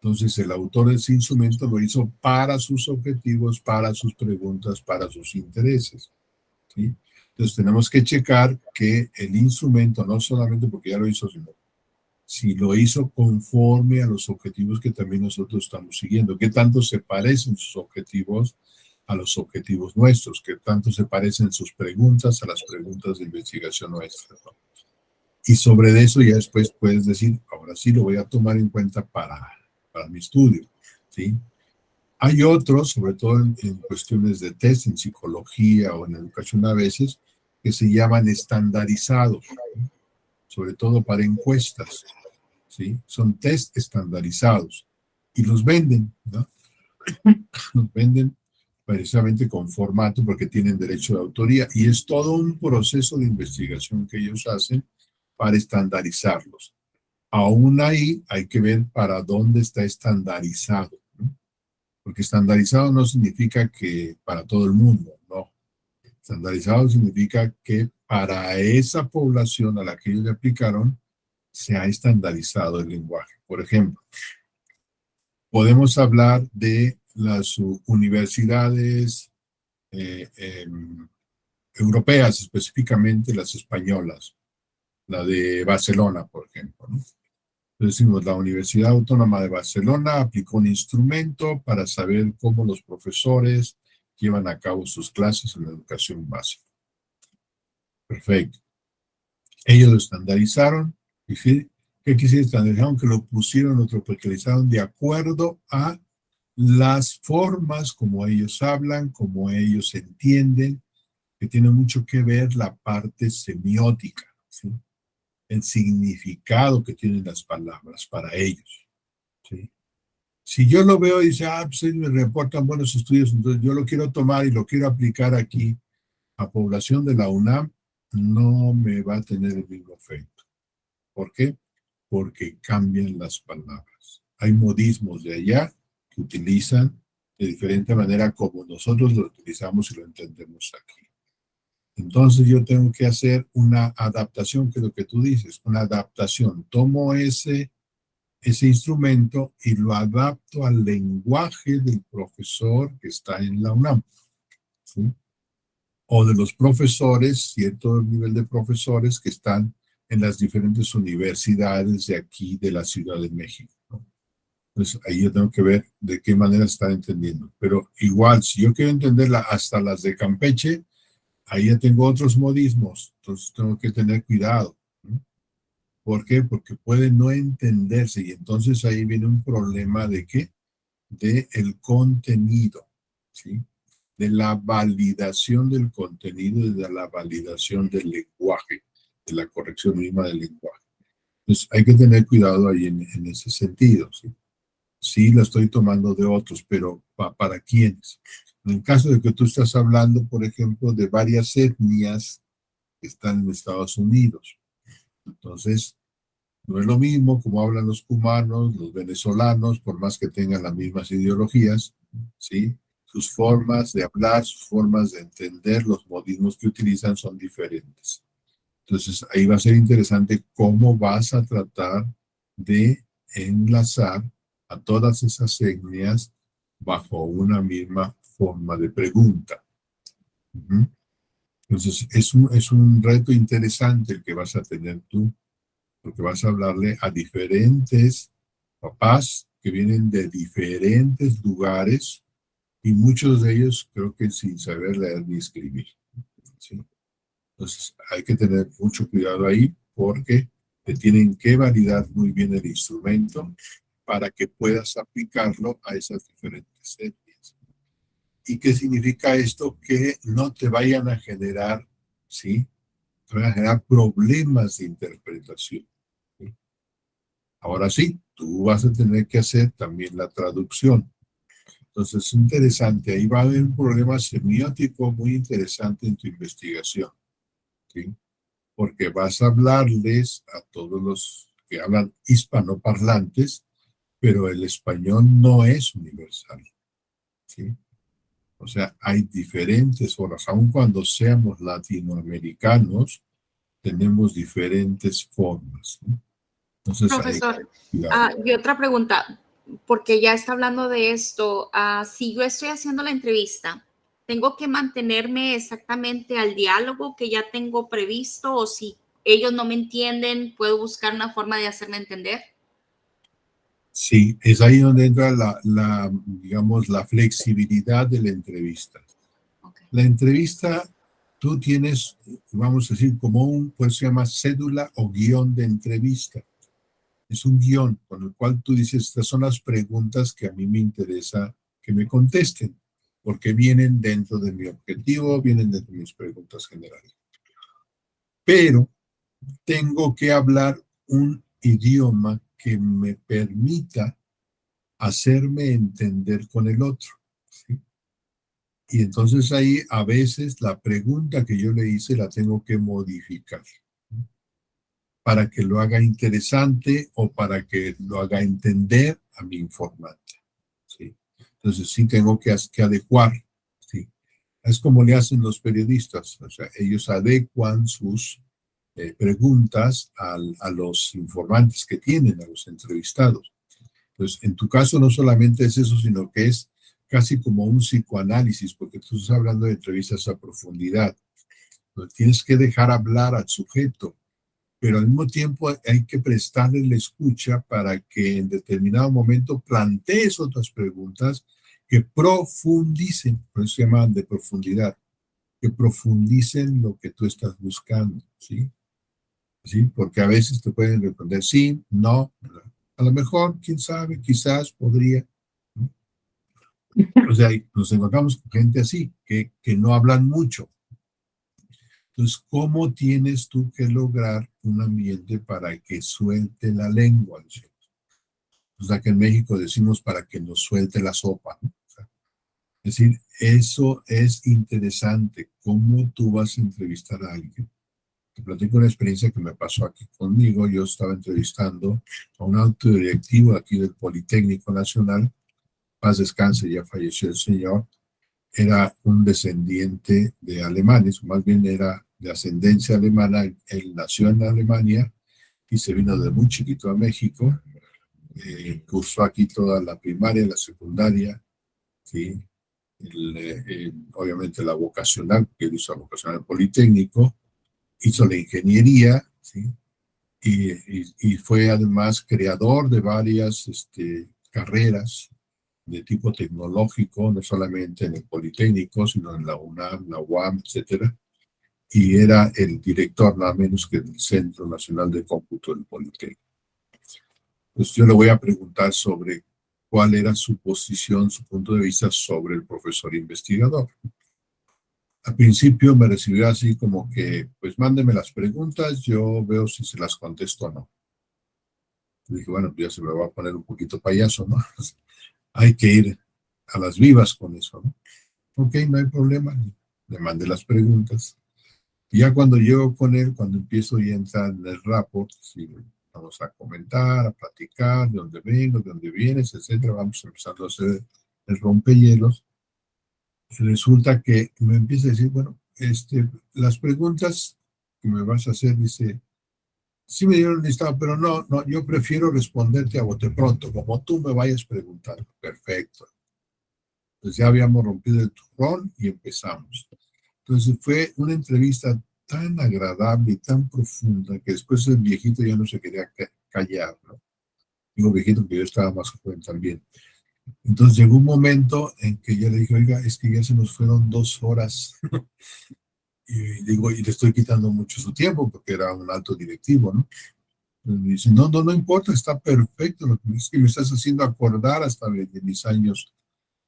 Entonces, el autor de ese instrumento lo hizo para sus objetivos, para sus preguntas, para sus intereses, ¿sí? Entonces, tenemos que checar que el instrumento, no solamente porque ya lo hizo, sino si lo hizo conforme a los objetivos que también nosotros estamos siguiendo, qué tanto se parecen sus objetivos a los objetivos nuestros, qué tanto se parecen sus preguntas a las preguntas de investigación nuestras, ¿no? Y sobre eso ya después puedes decir, ahora sí lo voy a tomar en cuenta para mi estudio, ¿sí? Hay otros, sobre todo en cuestiones de test, en psicología o en educación a veces, que se llaman estandarizados, ¿no? Sobre todo para encuestas, ¿sí? Son test estandarizados y los venden, ¿no? Los venden precisamente con formato porque tienen derecho de autoría y es todo un proceso de investigación que ellos hacen para estandarizarlos. Aún ahí hay que ver para dónde está estandarizado, ¿no? Porque estandarizado no significa que para todo el mundo, no. Estandarizado significa que para esa población a la que ellos le aplicaron, se ha estandarizado el lenguaje. Por ejemplo, podemos hablar de las universidades europeas, específicamente las españolas, la de Barcelona, por ejemplo, ¿no? Entonces decimos, la Universidad Autónoma de Barcelona aplicó un instrumento para saber cómo los profesores llevan a cabo sus clases en la educación básica. Perfecto. Ellos lo estandarizaron. ¿Qué quisieron estandarizaron? Que lo pusieron, lo tropicalizaron de acuerdo a las formas como ellos hablan, como ellos entienden, que tiene mucho que ver la parte semiótica, ¿sí? El significado que tienen las palabras para ellos, ¿sí? Si yo lo veo y dice, pues ellos me reportan buenos estudios, entonces yo lo quiero tomar y lo quiero aplicar aquí a población de la UNAM, no me va a tener el mismo efecto. ¿Por qué? Porque cambian las palabras. Hay modismos de allá que utilizan de diferente manera como nosotros lo utilizamos y lo entendemos aquí. Entonces yo tengo que hacer una adaptación, que es lo que tú dices, una adaptación. Tomo ese instrumento y lo adapto al lenguaje del profesor que está en la UNAM, ¿sí? O de los profesores, cierto nivel de profesores que están en las diferentes universidades de aquí, de la Ciudad de México, ¿no? Entonces ahí yo tengo que ver de qué manera están entendiendo. Pero igual, si yo quiero entenderla hasta las de Campeche, ahí ya tengo otros modismos, entonces tengo que tener cuidado, ¿no? ¿Por qué? Porque puede no entenderse y entonces ahí viene un problema de qué, de el contenido, ¿sí? De la validación del contenido y de la validación del lenguaje, de la corrección misma del lenguaje. Entonces hay que tener cuidado ahí en ese sentido, ¿sí? Sí, lo estoy tomando de otros, pero ¿para quiénes? En el caso de que tú estás hablando, por ejemplo, de varias etnias que están en Estados Unidos, entonces no es lo mismo como hablan los cubanos, los venezolanos, por más que tengan las mismas ideologías, ¿sí? Sus formas de hablar, sus formas de entender, los modismos que utilizan son diferentes. Entonces, ahí va a ser interesante cómo vas a tratar de enlazar a todas esas etnias bajo una misma forma de pregunta. Ujú. Entonces, es un reto interesante el que vas a tener tú, porque vas a hablarle a diferentes papás que vienen de diferentes lugares y muchos de ellos creo que sin saber leer ni escribir. ¿Sí? Entonces, hay que tener mucho cuidado ahí porque te tienen que validar muy bien el instrumento para que puedas aplicarlo a esas diferentes etnias. ¿Y qué significa esto? Que no te vayan a generar, ¿sí? Te van a generar problemas de interpretación. ¿Sí? Ahora sí, tú vas a tener que hacer también la traducción. Entonces, es interesante. Ahí va a haber un problema semiótico muy interesante en tu investigación. ¿Sí? Porque vas a hablarles a todos los que hablan hispanoparlantes, pero el español no es universal. ¿Sí? O sea, hay diferentes formas, aun cuando seamos latinoamericanos, tenemos diferentes formas. ¿No? Entonces, hay Profesor, cuidado. y otra pregunta, porque ya está hablando de esto, si yo estoy haciendo la entrevista, ¿tengo que mantenerme exactamente al diálogo que ya tengo previsto o si ellos no me entienden, puedo buscar una forma de hacerme entender? Sí, es ahí donde entra digamos, la flexibilidad de la entrevista. Ok. La entrevista, tú tienes, vamos a decir, como pues se llama cédula o guión de entrevista. Es un guión con el cual tú dices, estas son las preguntas que a mí me interesa que me contesten, porque vienen dentro de mi objetivo, vienen dentro de mis preguntas generales. Pero tengo que hablar un idioma que me permita hacerme entender con el otro. ¿Sí? Y entonces ahí a veces la pregunta que yo le hice la tengo que modificar para que lo haga interesante o para que lo haga entender a mi informante. ¿Sí? Entonces sí tengo que adecuar. ¿Sí? Es como le hacen los periodistas, o sea, ellos adecuan sus preguntas a los informantes que tienen, a los entrevistados. Entonces, en tu caso no solamente es eso, sino que es casi como un psicoanálisis, porque tú estás hablando de entrevistas a profundidad. Entonces, tienes que dejar hablar al sujeto, pero al mismo tiempo hay que prestarle la escucha para que en determinado momento plantees otras preguntas que profundicen, por eso se llaman de profundidad, que profundicen lo que tú estás buscando, ¿sí? ¿Sí? Porque a veces te pueden responder sí, no, a lo mejor, quién sabe, quizás podría, ¿no? O sea, nos encontramos con gente así, que no hablan mucho. Entonces, ¿cómo tienes tú que lograr un ambiente para que suelte la lengua? O sea, que en México decimos para que nos suelte la sopa, ¿no? O sea, es decir, eso es interesante, cómo tú vas a entrevistar a alguien. Te platico una experiencia que me pasó aquí conmigo. Yo estaba entrevistando a un alto directivo aquí del Politécnico Nacional, paz descanse, ya falleció el señor, era un descendiente de alemanes, o más bien era de ascendencia alemana. Él nació en Alemania y se vino de muy chiquito a México, cursó aquí toda la primaria, la secundaria, ¿sí? Obviamente la vocacional, porque él hizo la vocacional Politécnico, hizo la ingeniería, ¿sí? Y fue además creador de varias carreras de tipo tecnológico, no solamente en el Politécnico, sino en la UNAM, la UAM, etcétera. Y era el director, nada menos que del Centro Nacional de Cómputo del Politécnico. Entonces yo le voy a preguntar sobre cuál era su posición, su punto de vista sobre el profesor investigador. Al principio me recibió así como que, pues mándeme las preguntas, yo veo si se las contesto o no. Y dije, bueno, ya se me va a poner un poquito payaso, ¿no? Hay que ir a las vivas con eso, ¿no? Ok, no hay problema. Le mandé las preguntas. Y ya cuando llego con él, cuando empiezo ya a entrar en el rapport, sí, vamos a comentar, a platicar de dónde vengo, de dónde vienes, etcétera. Vamos empezando a hacer el rompehielos. Y resulta que me empieza a decir, bueno, las preguntas que me vas a hacer, dice, sí me dieron un listado, pero no, yo prefiero responderte a bote pronto, como tú me vayas preguntando. Perfecto. Pues ya habíamos rompido el turrón y empezamos. Entonces fue una entrevista tan agradable y tan profunda que después el viejito ya no se quería callar, ¿no? Digo viejito porque yo estaba más joven también. Entonces llegó un momento en que yo le dije, oiga, es que ya se nos fueron 2 horas. Y digo, y le estoy quitando mucho su tiempo porque era un alto directivo, ¿no? Entonces me dice, no importa, está perfecto. Lo que es que me estás haciendo acordar hasta de mis años,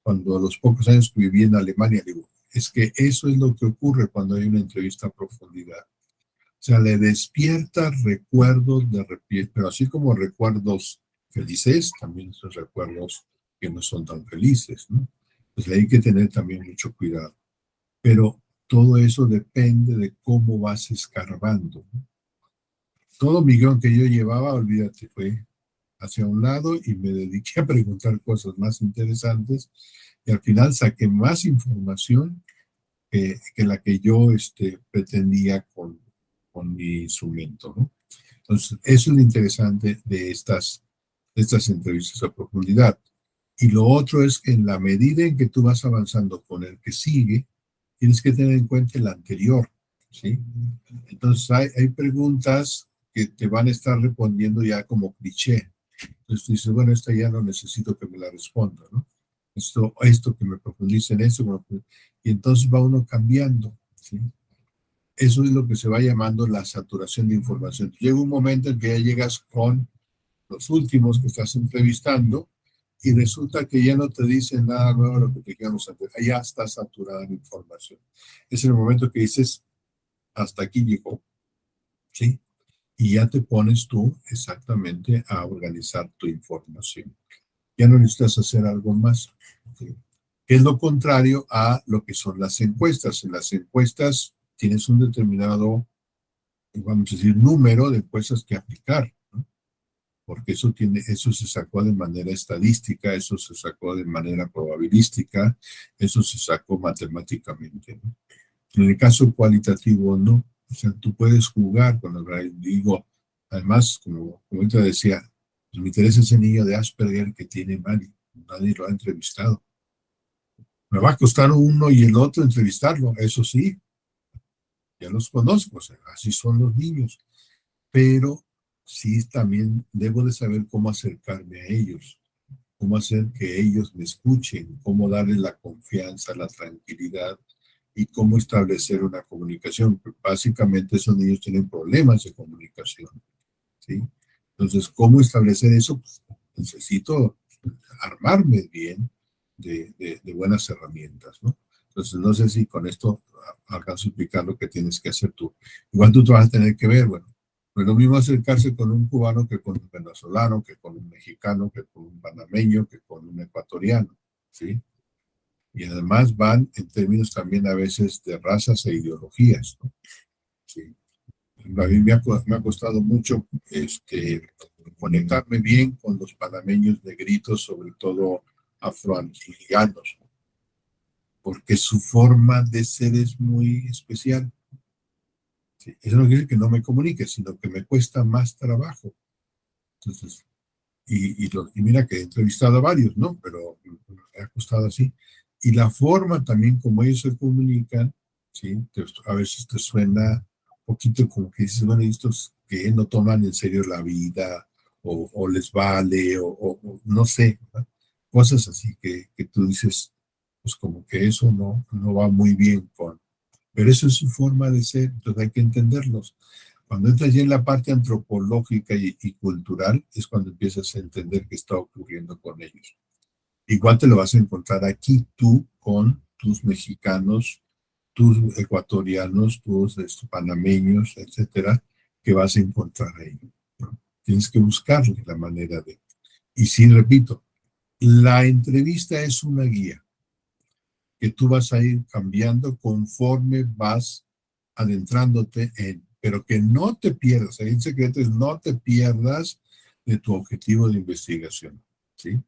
cuando a los pocos años que viví en Alemania, digo, es que eso es lo que ocurre cuando hay una entrevista a profundidad. O sea, le despierta recuerdos de repente, pero así como recuerdos felices, también esos recuerdos que no son tan felices, ¿no? Pues hay que tener también mucho cuidado. Pero todo eso depende de cómo vas escarbando, ¿no? Todo mi guión que yo llevaba, olvídate, fue hacia un lado y me dediqué a preguntar cosas más interesantes y al final saqué más información que la que yo pretendía con mi instrumento, ¿no? Entonces, eso es lo interesante de estas entrevistas a profundidad. Y lo otro es que en la medida en que tú vas avanzando con el que sigue, tienes que tener en cuenta el anterior, ¿sí? Entonces, hay preguntas que te van a estar respondiendo ya como cliché. Entonces, tú dices, bueno, esta ya no necesito que me la responda, ¿no? Esto que me profundice en eso, y entonces va uno cambiando, ¿sí? Eso es lo que se va llamando la saturación de información. Llega un momento en que ya llegas con los últimos que estás entrevistando y resulta que ya no te dicen nada nuevo de lo que te dijimos antes. Ya está saturada de información. Es el momento que dices, hasta aquí llegó, ¿sí? Y ya te pones tú exactamente a organizar tu información. Ya no necesitas hacer algo más, ¿sí? Que es lo contrario a lo que son las encuestas. En las encuestas tienes un determinado, vamos a decir, número de encuestas que aplicar, ¿no? Porque eso se sacó de manera estadística, eso se sacó de manera probabilística, eso se sacó matemáticamente, ¿no? En el caso cualitativo, no. O sea, tú puedes jugar con el digo, además, como te decía, pues me interesa ese niño de Asperger que tiene Manny, nadie lo ha entrevistado. Me va a costar uno y el otro entrevistarlo, eso sí, ya los conozco, o sea, así son los niños, pero sí también debo de saber cómo acercarme a ellos, cómo hacer que ellos me escuchen, cómo darles la confianza, la tranquilidad y cómo establecer una comunicación. Básicamente esos niños tienen problemas de comunicación, ¿sí? Entonces, ¿cómo establecer eso? Pues, necesito armarme bien de buenas herramientas, ¿no? Entonces, no sé si con esto alcanzo a explicar lo que tienes que hacer tú. Igual tú te vas a tener que ver, bueno, no es lo mismo acercarse con un cubano que con un venezolano, que con un mexicano, que con un panameño, que con un ecuatoriano, ¿sí? Y además van en términos también a veces de razas e ideologías, ¿no? Sí. A mí me ha costado mucho conectarme bien con los panameños negritos, sobre todo afroantilianos, porque su forma de ser es muy especial. Sí, eso no quiere decir que no me comunique, sino que me cuesta más trabajo. Entonces, y mira que he entrevistado a varios, ¿no? Pero me ha costado así. Y la forma también como ellos se comunican, ¿sí? A veces te suena un poquito como que dices, bueno, estos que no toman en serio la vida, o les vale, o no sé, ¿no? Cosas así que tú dices, pues como que eso no va muy bien con, pero eso es su forma de ser, entonces hay que entenderlos. Cuando entras ya en la parte antropológica y cultural, es cuando empiezas a entender qué está ocurriendo con ellos. Igual te lo vas a encontrar aquí tú con tus mexicanos, tus ecuatorianos, tus panameños, etcétera, que vas a encontrar ahí, ¿no? Tienes que buscarle la manera de. Y sí, repito, la entrevista es una guía que tú vas a ir cambiando conforme vas adentrándote en, pero que no te pierdas, el secreto es no te pierdas de tu objetivo de investigación, ¿sí?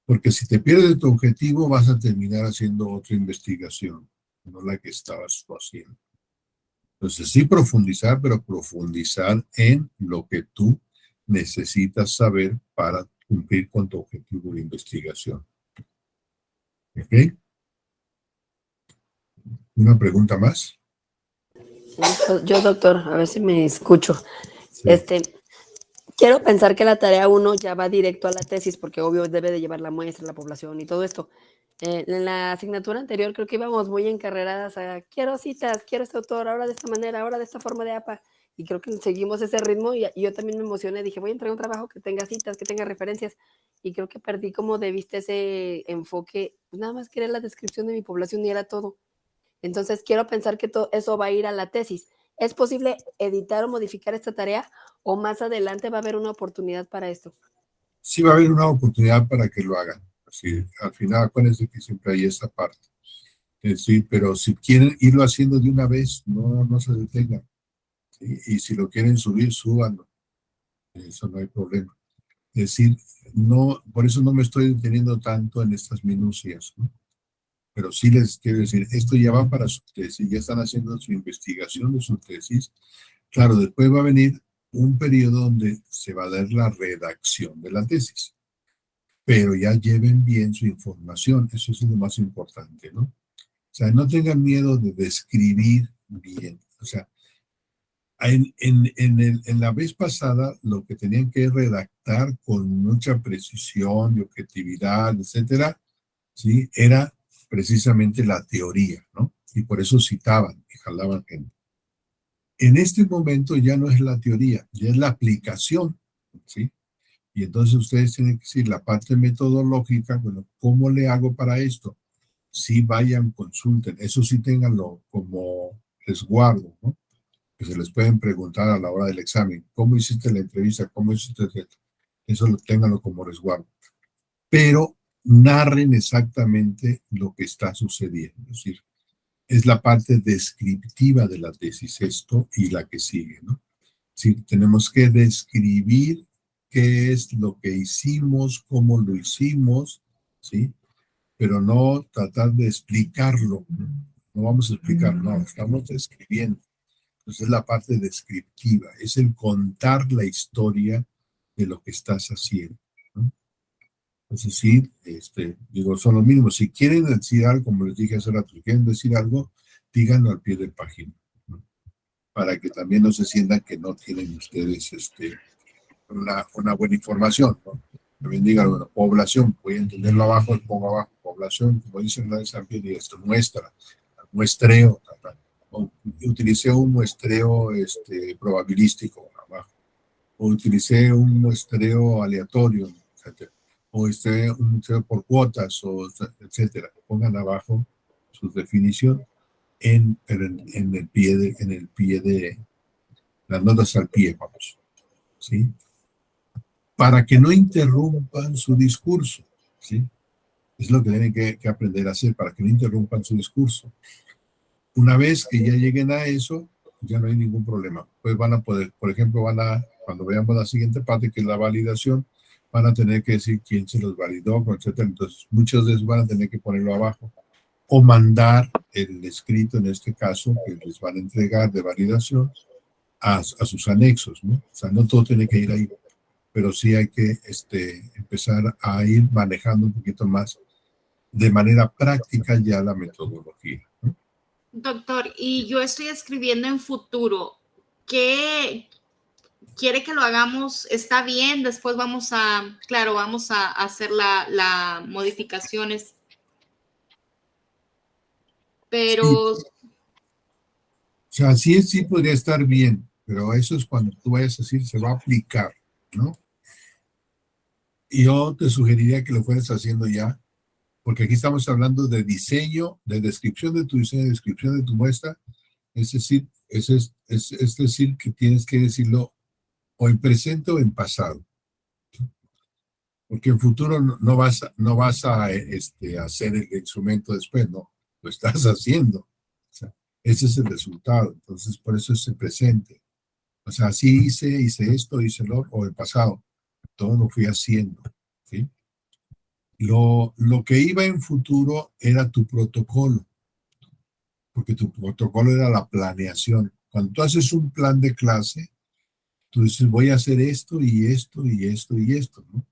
Porque si te pierdes de tu objetivo vas a terminar haciendo otra investigación, no la que estabas haciendo. Entonces, sí profundizar, pero profundizar en lo que tú necesitas saber para cumplir con tu objetivo de investigación. ¿Ok? ¿Una pregunta más? Yo, doctor, a ver si me escucho. Sí. Quiero pensar que la tarea 1 ya va directo a la tesis, porque obvio debe de llevar la muestra, la población y todo esto. En la asignatura anterior creo que íbamos muy encarreradas a quiero citas, quiero este autor, ahora de esta manera, ahora de esta forma de APA. Y creo que seguimos ese ritmo y yo también me emocioné. Dije, voy a entregar un trabajo que tenga citas, que tenga referencias. Y creo que perdí como de vista ese enfoque. Pues nada más quería la descripción de mi población y era todo. Entonces, quiero pensar que todo eso va a ir a la tesis. ¿Es posible editar o modificar esta tarea o más adelante va a haber una oportunidad para esto? Sí va a haber una oportunidad para que lo hagan. Así, al final, acuérdense que siempre hay esa parte. Sí, pero si quieren irlo haciendo de una vez, no se detengan. ¿Sí? Y si lo quieren subir, súbanlo. Eso no hay problema. Es decir, no, por eso no me estoy deteniendo tanto en estas minucias, ¿no? Pero sí les quiero decir, esto ya va para su tesis, ya están haciendo su investigación de su tesis. Claro, después va a venir un periodo donde se va a dar la redacción de la tesis, pero ya lleven bien su información, eso es lo más importante, ¿no? O sea, no tengan miedo de describir bien, o sea, en la vez pasada lo que tenían que redactar con mucha precisión y objetividad, etcétera, ¿sí? Era precisamente la teoría, ¿no? Y por eso citaban y jalaban gente. En este momento ya no es la teoría, ya es la aplicación, ¿sí? Y entonces ustedes tienen que decir la parte metodológica, bueno, ¿cómo le hago para esto? Sí, vayan, consulten, eso sí ténganlo como resguardo, ¿no? Que se les pueden preguntar a la hora del examen, ¿cómo hiciste la entrevista? ¿Cómo hiciste esto? Eso lo ténganlo como resguardo. Pero narren exactamente lo que está sucediendo, es decir, es la parte descriptiva de la tesis, esto y la que sigue, ¿no? Sí, tenemos que describir qué es lo que hicimos, cómo lo hicimos, ¿sí? Pero no tratar de explicarlo. No vamos a explicar, no, estamos describiendo. Entonces es la parte descriptiva, es el contar la historia de lo que estás haciendo, ¿no? Entonces sí, digo, son lo mismo. Si quieren decir algo, como les dije hace rato, si quieren decir algo, díganlo al pie de página, ¿no? Para que también no se sientan que no tienen ustedes una buena información, ¿no? También digan, bueno, población, voy a entenderlo abajo, le pongo abajo, población, como dicen la de San Pierre, y esto muestra, muestreo, o utilicé un muestreo probabilístico abajo, o utilicé un muestreo aleatorio, etcétera, o un muestreo por cuotas, o etcétera. Pongan abajo su definición en el pie de las notas al pie, vamos, ¿sí? Para que no interrumpan su discurso, ¿sí? Es lo que tienen que aprender a hacer, para que no interrumpan su discurso. Una vez que ya lleguen a eso, ya no hay ningún problema. Pues van a poder, por ejemplo, cuando veamos la siguiente parte, que es la validación, van a tener que decir quién se los validó, etcétera. Entonces, muchos de ellos van a tener que ponerlo abajo o mandar el escrito, en este caso, que les van a entregar de validación a sus anexos, ¿no? O sea, no todo tiene que ir ahí, pero sí hay que empezar a ir manejando un poquito más de manera práctica ya la metodología, ¿no? Doctor, y yo estoy escribiendo en futuro. ¿Qué quiere que lo hagamos? Está bien, después vamos a hacer la modificaciones. Pero Sí, o sea, sí podría estar bien, pero eso es cuando tú vayas a decir, se va a aplicar, ¿no? Y yo te sugeriría que lo fueras haciendo ya, porque aquí estamos hablando de diseño, de descripción de tu diseño, de descripción de tu muestra, es decir, es decir, que tienes que decirlo o en presente o en pasado, porque en futuro no vas a hacer el instrumento después, no, lo estás haciendo. O sea, ese es el resultado, entonces por eso es el presente. O sea, sí hice esto, hice lo, o el pasado, todo lo fui haciendo, ¿sí? Lo que iba en futuro era tu protocolo, porque tu protocolo era la planeación. Cuando tú haces un plan de clase, tú dices, voy a hacer esto y esto y esto y esto, ¿no?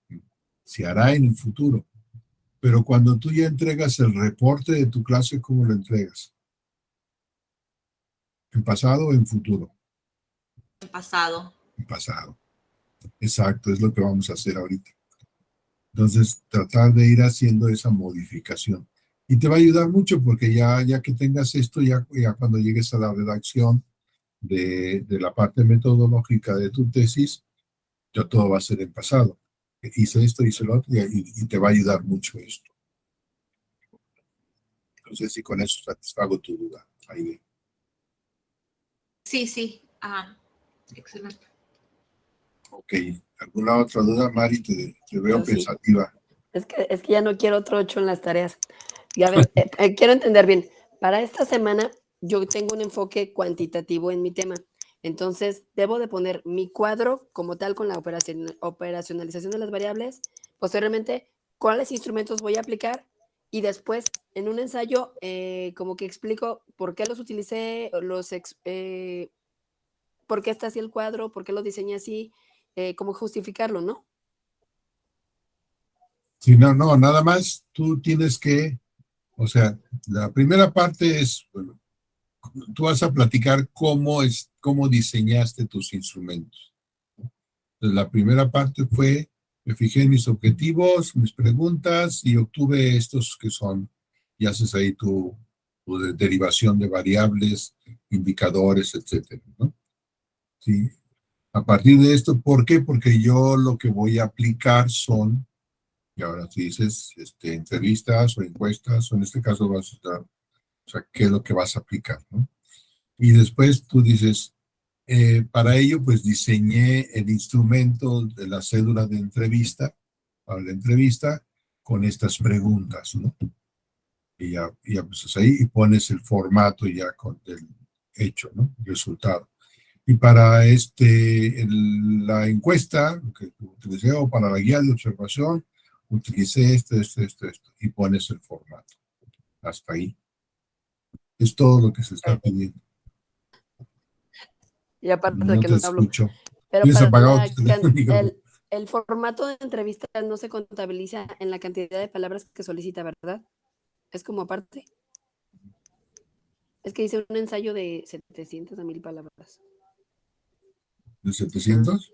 Se hará en el futuro. Pero cuando tú ya entregas el reporte de tu clase, ¿cómo lo entregas? ¿En pasado o en futuro? En pasado. En pasado. Exacto, es lo que vamos a hacer ahorita. Entonces, tratar de ir haciendo esa modificación. Y te va a ayudar mucho porque ya que tengas esto, ya cuando llegues a la redacción de la parte metodológica de tu tesis, ya todo va a ser en pasado. Hice esto, hice lo otro y te va a ayudar mucho esto. Entonces, si con eso satisfago tu duda, Aide. Sí, sí. Excelente. Ok, ¿alguna otra duda, Mari? Te veo Yo sí. pensativa. Es que ya no quiero otro 8 en las tareas. Y a ver, quiero entender bien. Para esta semana yo tengo un enfoque cuantitativo en mi tema. Entonces, debo de poner mi cuadro como tal con la operacionalización de las variables. Posteriormente, cuáles instrumentos voy a aplicar. Y después, en un ensayo, como que explico por qué los utilicé, por qué está así el cuadro, por qué lo diseñé así, cómo justificarlo, ¿no? Si no, nada más tú tienes que, o sea, la primera parte es, bueno, tú vas a platicar cómo diseñaste tus instrumentos. Entonces, la primera parte fue, me fijé en mis objetivos, mis preguntas y obtuve estos que son, y haces ahí tu derivación de variables, indicadores, etcétera, ¿no? Sí. A partir de esto, ¿por qué? Porque yo lo que voy a aplicar son, y ahora si dices entrevistas o encuestas, o en este caso vas a estar, o sea, ¿qué es lo que vas a aplicar, no? Y después tú dices, para ello, pues diseñé el instrumento de la cédula de entrevista, para la entrevista, con estas preguntas, ¿no? Y ya pues ahí y pones el formato ya con el hecho, ¿no? El resultado. Y para la encuesta que utilicé, o para la guía de observación, utilicé esto, y pones el formato. Hasta ahí. Es todo lo que se está pidiendo. Y aparte de No que te no hablo. escucho. Pero ¿Tienes para apagado tu teléfono? el formato de entrevista no se contabiliza en la cantidad de palabras que solicita, ¿verdad? Es como aparte. Es que hice un ensayo de 700 a 1000 palabras. ¿De Ah, 700?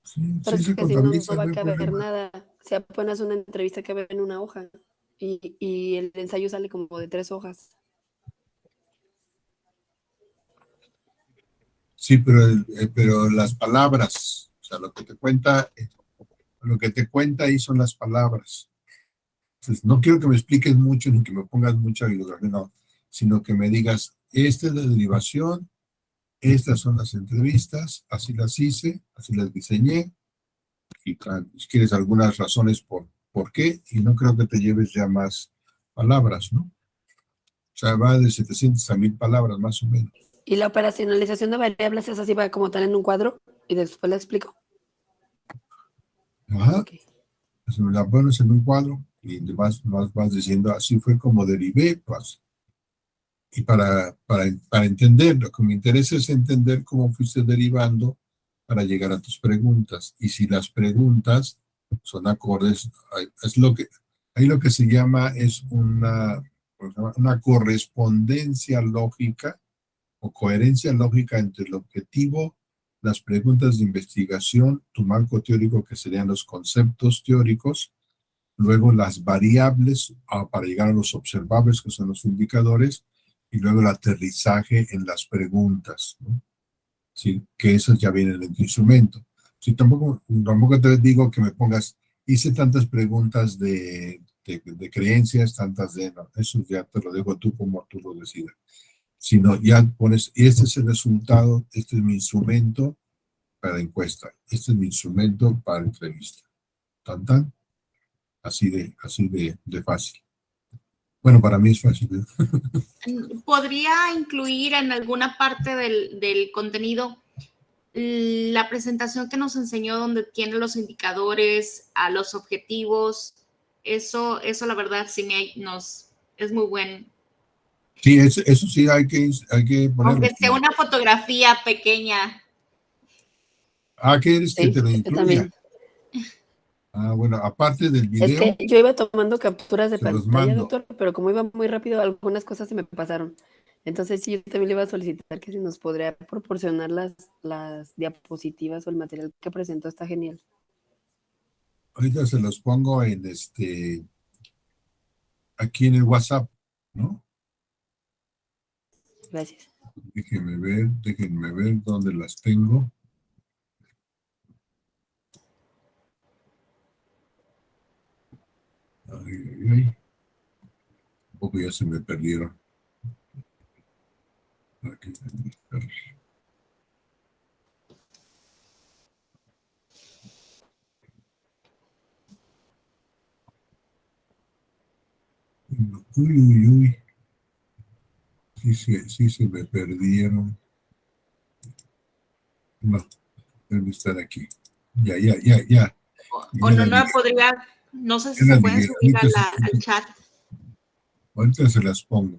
Sí, pero sí es se que si no, no contabiliza, va no a hay caber problema. nada. Si apenas una entrevista cabe en una hoja y el ensayo sale como de 3 hojas. Sí, pero las palabras, o sea, lo que te cuenta ahí son las palabras. Entonces, no quiero que me expliques mucho ni que me pongas mucha bibliografía, no, sino que me digas, esta es la derivación, estas son las entrevistas, así las hice, así las diseñé, y claro, si quieres algunas razones por qué, y no creo que te lleves ya más palabras, ¿no? O sea, va de 700 a 1000 palabras, más o menos. Y la operacionalización de variables es así, va como tal en un cuadro y después la explico. Ajá. Ok. La pones en un cuadro y vas diciendo, así fue como derivé, pues. Y para entender, lo que me interesa es entender cómo fuiste derivando para llegar a tus preguntas. Y si las preguntas son acordes, ahí lo que se llama es una correspondencia lógica o coherencia lógica entre el objetivo, las preguntas de investigación, tu marco teórico, que serían los conceptos teóricos, luego las variables para llegar a los observables, que son los indicadores, y luego el aterrizaje en las preguntas, ¿no? Sí, que esas ya vienen en el instrumento. Sí, tampoco te digo que me pongas, hice tantas preguntas de creencias, tantas no, eso ya te lo dejo tú como tú lo decidas. Sino ya pones, este es el resultado, este es mi instrumento para encuesta, este es mi instrumento para entrevista. Tan, tan. Así de fácil. Bueno, para mí es fácil, ¿eh? ¿Podría incluir en alguna parte del contenido la presentación que nos enseñó donde tiene los indicadores, a los objetivos? Eso la verdad sí es muy buen Sí, eso sí hay que ponerlo. Aunque sea una fotografía pequeña. Ah, ¿quieres que Sí, te lo yo incluya? también. Ah, bueno, aparte del Es que video, yo iba tomando capturas de se los pantalla, mando. doctor, pero como iba muy rápido, algunas cosas se me pasaron. Entonces sí, yo también le iba a solicitar que si nos podría proporcionar las diapositivas o el material que presentó, está genial. Ahorita se los pongo aquí en el WhatsApp, ¿no? Gracias. Déjenme ver dónde las tengo. Ay, ay, ay. Un poco ya se me perdieron. Aquí están. Uy, uy, uy. Sí se me perdieron. No, deben estar aquí. Ya. O Ya no, las no vi, podría, no sé si ya se las pueden vi. subir al chat. Ahorita se las pongo.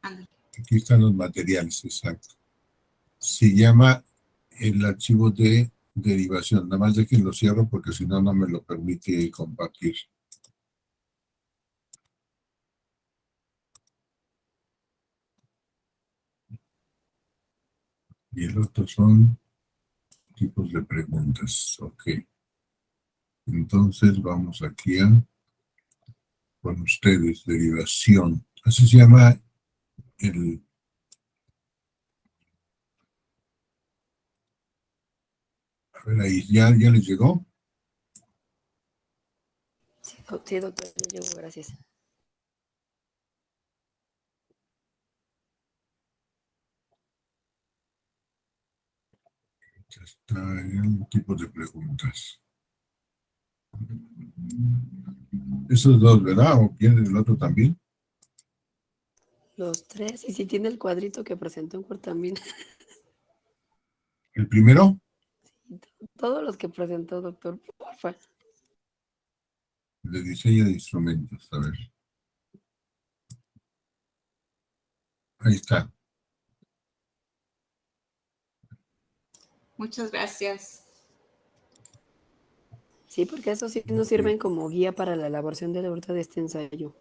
Ándale. Aquí están los materiales, exacto. Se llama el archivo de derivación. Nada más de que lo cierro porque si no, no me lo permite compartir. Y el otro son tipos de preguntas. Ok. Entonces vamos aquí con ustedes, derivación. Así se llama el... A ver ahí, ¿ya les llegó? Sí, doctor, ya llegó, gracias. Ya está el tipo de preguntas. Esos dos, ¿verdad? ¿O quieren el otro también? Los tres, y si tiene el cuadrito que presentó en Word también. ¿El primero? Todos los que presentó, doctor, porfa. De diseño de instrumentos, a ver. Ahí está. Muchas gracias. Sí, porque eso sí nos sirven como guía para la elaboración de la ahorita de este ensayo.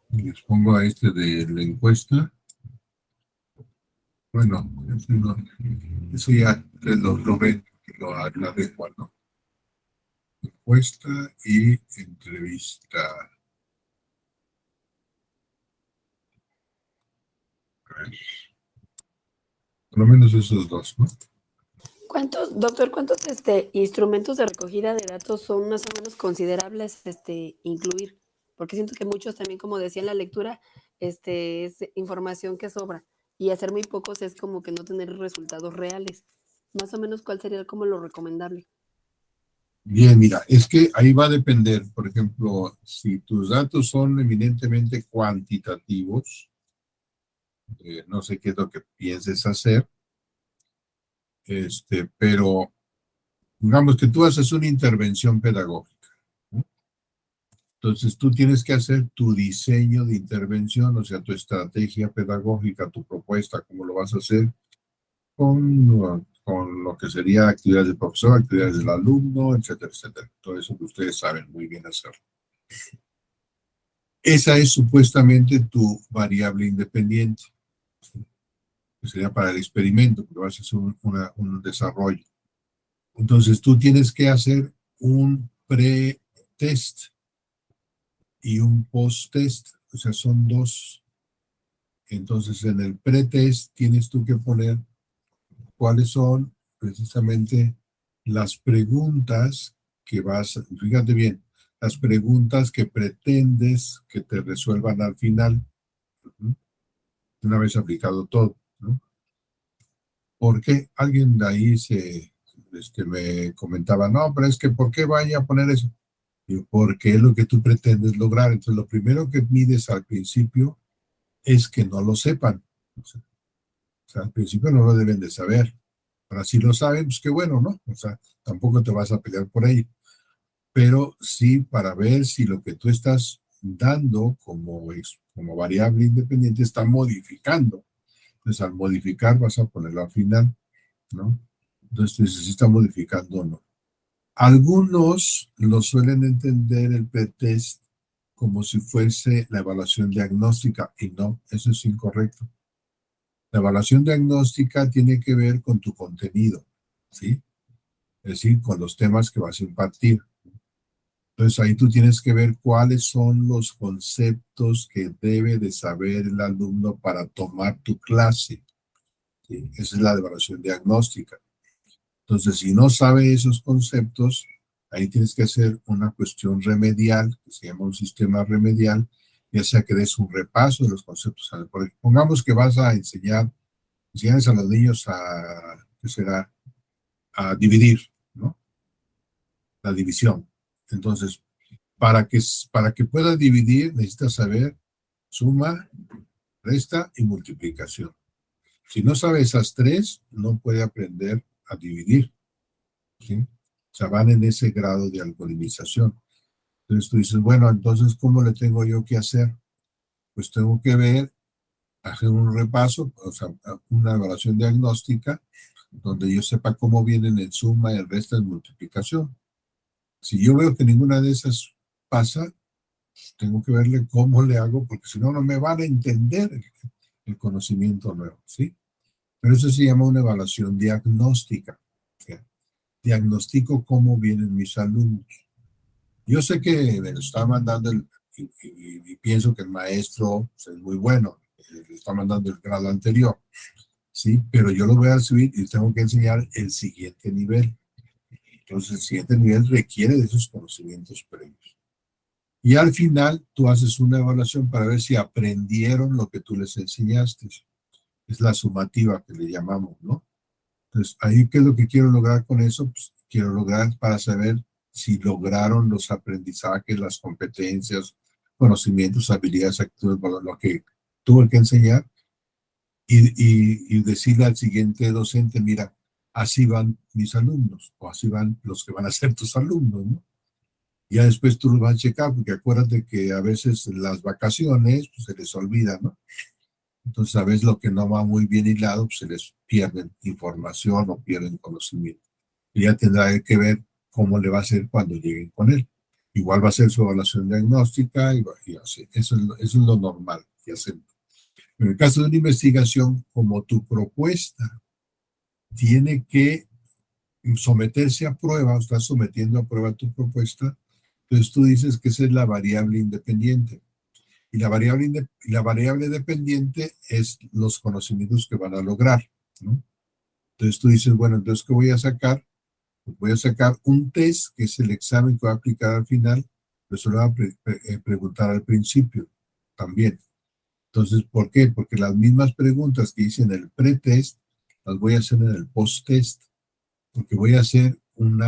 Y les pongo a de la encuesta. Bueno, eso ya lo ven, lo aclaré cuando. Encuesta y entrevista. A ver, por lo menos esos dos, ¿no? Doctor, cuántos instrumentos de recogida de datos son más o menos considerables incluir? Porque siento que muchos también, como decía en la lectura, es información que sobra. Y hacer muy pocos es como que no tener resultados reales. Más o menos, ¿cuál sería como lo recomendable? Bien, mira, es que ahí va a depender, por ejemplo, si tus datos son eminentemente cuantitativos, no sé qué es lo que pienses hacer, pero digamos que tú haces una intervención pedagógica, ¿no? Entonces tú tienes que hacer tu diseño de intervención, o sea, tu estrategia pedagógica, tu propuesta, cómo lo vas a hacer con lo que sería actividades del profesor, actividades del alumno, etcétera, etcétera. Todo eso que ustedes saben muy bien hacer. Esa es supuestamente tu variable independiente, que sería para el experimento, porque vas a hacer un desarrollo. Entonces tú tienes que hacer un pre-test y un post-test, o sea, son dos. Entonces en el pre-test tienes tú que poner cuáles son precisamente las preguntas que fíjate bien, las preguntas que pretendes que te resuelvan al final, ¿no? Una vez aplicado todo, ¿no? Porque alguien de ahí me comentaba, no, pero es que ¿por qué vaya a poner eso? Digo, porque es lo que tú pretendes lograr. Entonces, lo primero que mides al principio es que no lo sepan. O sea, al principio no lo deben de saber. Ahora, si lo saben, pues qué bueno, ¿no? O sea, tampoco te vas a pelear por ahí. Pero sí para ver si lo que tú estás dando como variable independiente, está modificando. Entonces, al modificar vas a ponerlo al final, ¿no? Entonces, tú dices si está modificando o no. Algunos lo suelen entender el pretest como si fuese la evaluación diagnóstica, y no, eso es incorrecto. La evaluación diagnóstica tiene que ver con tu contenido, ¿sí? Es decir, con los temas que vas a impartir. Entonces ahí tú tienes que ver cuáles son los conceptos que debe de saber el alumno para tomar tu clase, ¿sí? Esa es la evaluación diagnóstica. Entonces, si no sabe esos conceptos, ahí tienes que hacer una cuestión remedial, que se llama un sistema remedial, ya sea que des un repaso de los conceptos. Pongamos que vas a enseñas a los niños ¿qué será? A dividir, ¿no? La división. Entonces, para que pueda dividir, necesitas saber suma, resta y multiplicación. Si no sabe esas tres, no puede aprender a dividir, ¿sí? O sea, van en ese grado de algoritmización. Entonces tú dices, bueno, entonces, ¿cómo le tengo yo que hacer? Pues tengo que ver, hacer un repaso, o sea, una evaluación diagnóstica, donde yo sepa cómo vienen en suma, en resta, en multiplicación. Si yo veo que ninguna de esas pasa, tengo que verle cómo le hago, porque si no, no me van a entender el conocimiento nuevo, ¿sí? Pero eso se llama una evaluación diagnóstica. ¿Sí? Diagnostico cómo vienen mis alumnos. Yo sé que me lo está mandando y pienso que el maestro pues, es muy bueno, le está mandando el grado anterior, ¿sí? Pero yo lo voy a subir y tengo que enseñar el siguiente nivel. Entonces, el siguiente nivel requiere de esos conocimientos previos. Y al final, tú haces una evaluación para ver si aprendieron lo que tú les enseñaste. Es la sumativa que le llamamos, ¿no? Entonces, ahí, ¿qué es lo que quiero lograr con eso? Pues quiero lograr para saber si lograron los aprendizajes, las competencias, conocimientos, habilidades, actitudes, lo que tuve que enseñar y decirle al siguiente docente, mira, así van mis alumnos o así van los que van a ser tus alumnos, ¿no? Ya después tú lo vas a checar, porque acuérdate que a veces las vacaciones pues, se les olvida, ¿no? Entonces a veces lo que no va muy bien hilado, pues se les pierde información o pierden conocimiento. Y ya tendrá que ver cómo le va a hacer cuando lleguen con él. Igual va a ser su evaluación diagnóstica y así. Eso es lo normal que hacemos. En el caso de una investigación, como tu propuesta tiene que someterse a prueba, o estás sometiendo a prueba tu propuesta, entonces tú dices que esa es la variable independiente. Y la variable dependiente es los conocimientos que van a lograr, ¿no? Entonces tú dices, bueno, entonces, ¿qué voy a sacar? Pues voy a sacar un test, que es el examen que voy a aplicar al final, pero se lo voy a preguntar al principio también. Entonces, ¿por qué? Porque las mismas preguntas que hice en el pretest, las voy a hacer en el post-test, porque voy a hacer un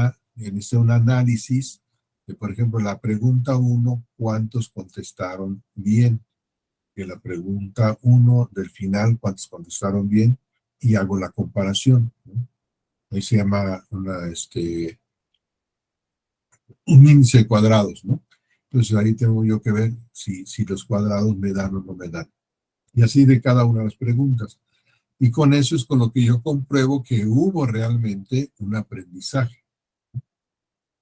análisis de, por ejemplo, la pregunta 1, ¿cuántos contestaron bien? Que la pregunta 1 del final, ¿cuántos contestaron bien? Y hago la comparación, ¿no? Ahí se llama un índice de cuadrados, ¿no? Entonces ahí tengo yo que ver si los cuadrados me dan o no me dan. Y así de cada una de las preguntas. Y con eso es con lo que yo compruebo que hubo realmente un aprendizaje. O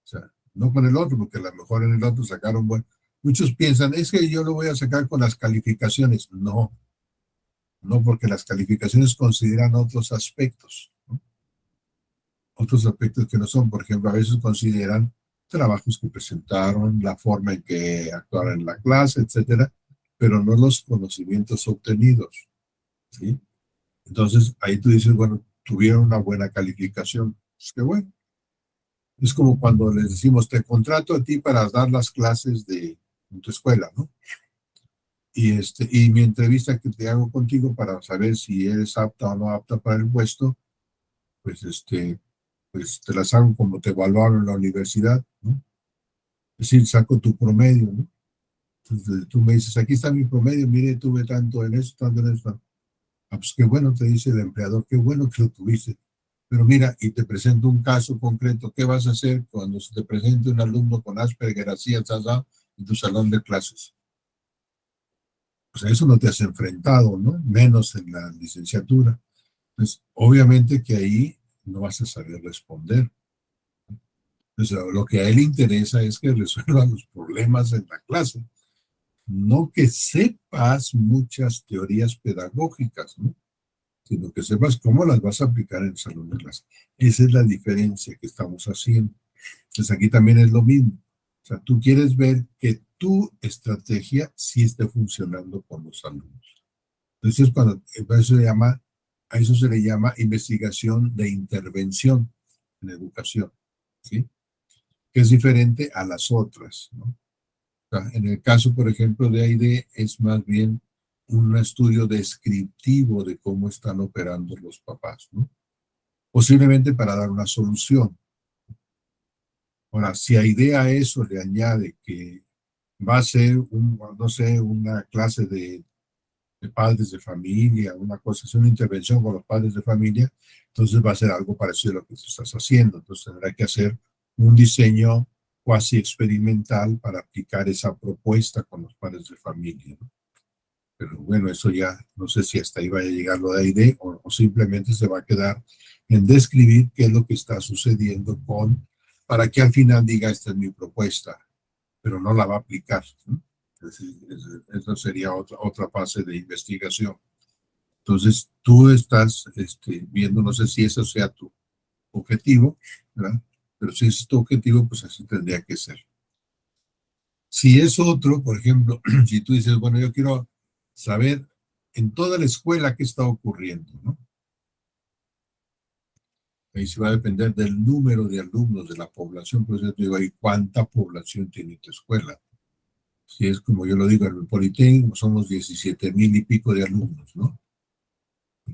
sea, no con el otro, porque a lo mejor en el otro sacaron bueno. Muchos piensan, es que yo lo voy a sacar con las calificaciones. No, no, porque las calificaciones consideran otros aspectos, ¿no? Otros aspectos que no son, por ejemplo, a veces consideran trabajos que presentaron, la forma en que actuaron en la clase, etcétera, pero no los conocimientos obtenidos, ¿sí? Entonces, ahí tú dices, bueno, tuvieron una buena calificación. Pues qué bueno. Es como cuando les decimos, te contrato a ti para dar las clases en tu escuela, ¿no? Y mi entrevista que te hago contigo para saber si eres apta o no apta para el puesto, pues, pues te las hago como te evaluaron en la universidad, ¿no? Es decir, saco tu promedio, ¿no? Entonces tú me dices, aquí está mi promedio, mire, tuve tanto en eso, tanto en eso. Ah, pues qué bueno, te dice el empleador, qué bueno que lo tuviste. Pero mira, y te presento un caso concreto, ¿qué vas a hacer cuando se te presente un alumno con Asperger así, en tu salón de clases? Pues a eso no te has enfrentado, ¿no? Menos en la licenciatura. Pues obviamente que ahí no vas a saber responder. Entonces, lo que a él interesa es que resuelvan los problemas en la clase, no que sepas muchas teorías pedagógicas, ¿no? Sino que sepas cómo las vas a aplicar en el salón de clase. Esa es la diferencia que estamos haciendo. Entonces aquí también es lo mismo. O sea, tú quieres ver que tu estrategia sí esté funcionando con los alumnos. Entonces, a eso se le llama investigación de intervención en educación, ¿sí? Que es diferente a las otras, ¿no? O sea, en el caso, por ejemplo, de AID, es más bien un estudio descriptivo de cómo están operando los papás, ¿no? Posiblemente para dar una solución. Ahora, si a eso le añade que va a ser, no sé, una clase de padres de familia, una cosa, es una intervención con los padres de familia, entonces va a ser algo parecido a lo que tú estás haciendo. Entonces tendrá que hacer un diseño cuasi experimental para aplicar esa propuesta con los padres de familia, ¿no? Pero bueno, eso ya no sé si hasta ahí vaya a llegar lo de AID o simplemente se va a quedar en describir qué es lo que está sucediendo para que al final diga, esta es mi propuesta, pero no la va a aplicar, ¿no? Eso sería otra fase de investigación. Entonces, tú estás viendo, no sé si eso sea tu objetivo, ¿verdad? Pero si ese es tu objetivo, pues así tendría que ser. Si es otro, por ejemplo, si tú dices, bueno, yo quiero saber en toda la escuela qué está ocurriendo, ¿no? Ahí se va a depender del número de alumnos de la población, por eso te digo, ahí cuánta población tiene tu escuela. Si es como yo lo digo, en el Politécnico somos 17,000 y pico de alumnos, ¿no?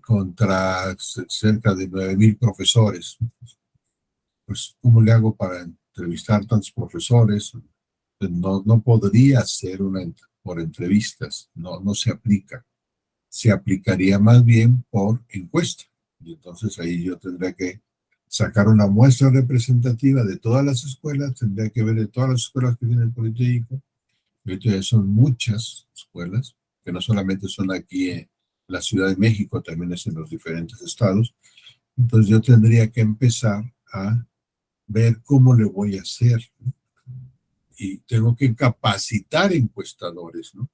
Contra cerca de 9,000 profesores. Pues, ¿cómo le hago para entrevistar tantos profesores? Pues, no podría ser por entrevistas, no se aplica. Se aplicaría más bien por encuesta. Y entonces ahí yo tendría que sacar una muestra representativa de todas las escuelas, tendría que ver de todas las escuelas que tiene el Politécnico. Entonces son muchas escuelas, que no solamente son aquí en la Ciudad de México, también es en los diferentes estados. Entonces yo tendría que empezar a ver cómo le voy a hacer, ¿no? Y tengo que capacitar encuestadores, ¿no?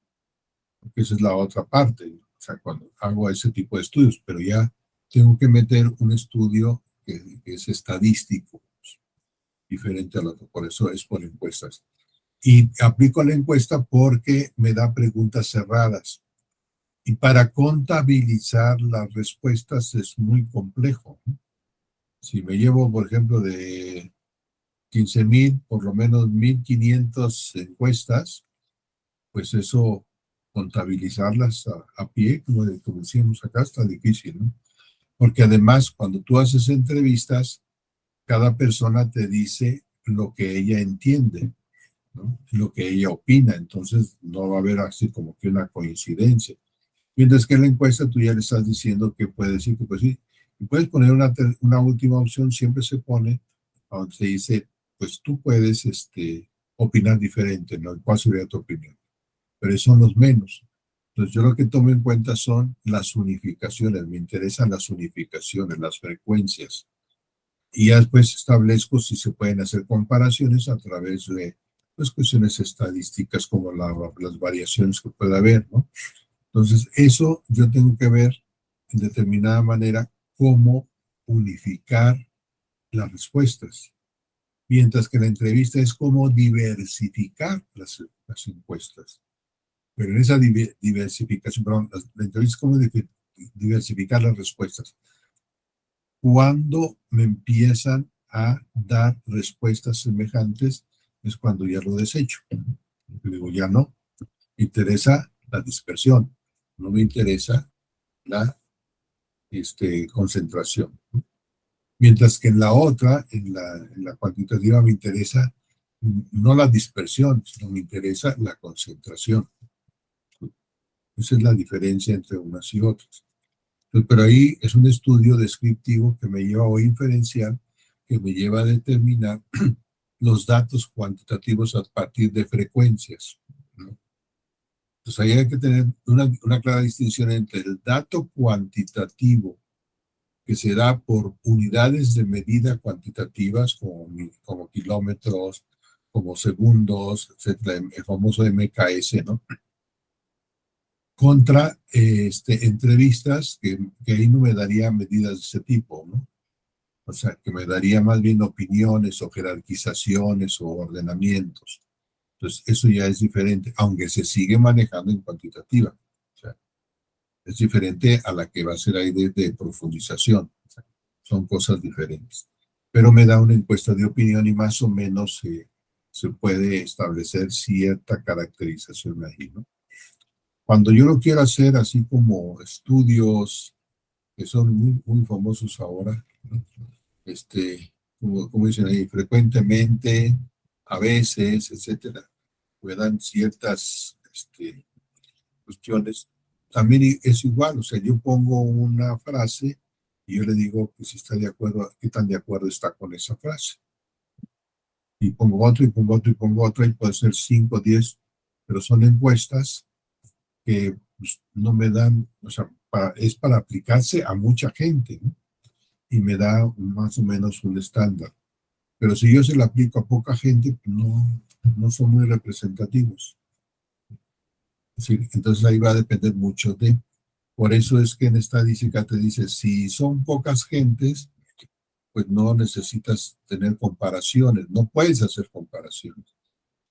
Porque esa es la otra parte, ¿no? O sea, cuando hago ese tipo de estudios, pero ya tengo que meter un estudio que es estadístico, pues, diferente a lo que por eso es por encuestas. Y aplico la encuesta porque me da preguntas cerradas. Y para contabilizar las respuestas es muy complejo, ¿no? Si me llevo, por ejemplo, de 15,000, por lo menos 1,500 encuestas, pues eso, contabilizarlas a pie, como decíamos acá, está difícil, ¿no? Porque además, cuando tú haces entrevistas, cada persona te dice lo que ella entiende, ¿no? Lo que ella opina, entonces no va a haber así como que una coincidencia. Mientras que en la encuesta tú ya le estás diciendo que puede decir que pues sí, y puedes poner una última opción, siempre se pone, donde se dice, pues tú puedes opinar diferente, ¿no? ¿Cuál sería tu opinión? Pero esos son los menos. Entonces yo lo que tomo en cuenta son las unificaciones, me interesan las unificaciones, las frecuencias. Y ya después establezco si se pueden hacer comparaciones a través de pues, cuestiones estadísticas como las variaciones que pueda haber, ¿no? Entonces, eso yo tengo que ver en determinada manera cómo unificar las respuestas, mientras que la entrevista es cómo diversificar las encuestas. Pero en esa diversificación, perdón, la entrevista es cómo diversificar las respuestas. Cuando me empiezan a dar respuestas semejantes, es cuando ya lo desecho. Yo digo, ya no, me interesa la dispersión, no me interesa la concentración. Mientras que en la otra, en la cuantitativa, me interesa no la dispersión, sino me interesa la concentración. Esa es la diferencia entre unas y otras. Pero ahí es un estudio descriptivo que me lleva o inferencial, que me lleva a determinar los datos cuantitativos a partir de frecuencias, ¿no? Entonces ahí hay que tener una clara distinción entre el dato cuantitativo que se da por unidades de medida cuantitativas como kilómetros, como segundos, etcétera, el famoso MKS, ¿no? Contra entrevistas que ahí no me daría medidas de ese tipo, ¿no? O sea, que me daría más bien opiniones o jerarquizaciones o ordenamientos. Entonces, eso ya es diferente, aunque se sigue manejando en cuantitativa. O sea, es diferente a la que va a ser ahí de profundización. O sea, son cosas diferentes. Pero me da una encuesta de opinión y más o menos se puede establecer cierta caracterización ahí, ¿no? Cuando yo lo quiero hacer así como estudios que son muy famosos ahora, ¿no? Como dicen ahí, frecuentemente, a veces, etcétera, me dan ciertas cuestiones. También es igual, o sea, yo pongo una frase y yo le digo que si está de acuerdo, qué tan de acuerdo está con esa frase. Y pongo otro, y pongo otro, y pongo otro, y puede ser 5, 10, pero son encuestas que pues, no me dan, o sea, es para aplicarse a mucha gente, ¿no? Y me da más o menos un estándar. Pero si yo se lo aplico a poca gente, pues no son muy representativos. Es decir, entonces ahí va a depender mucho de. Por eso es que en estadística te dice, si son pocas gentes, pues no necesitas tener comparaciones, no puedes hacer comparaciones.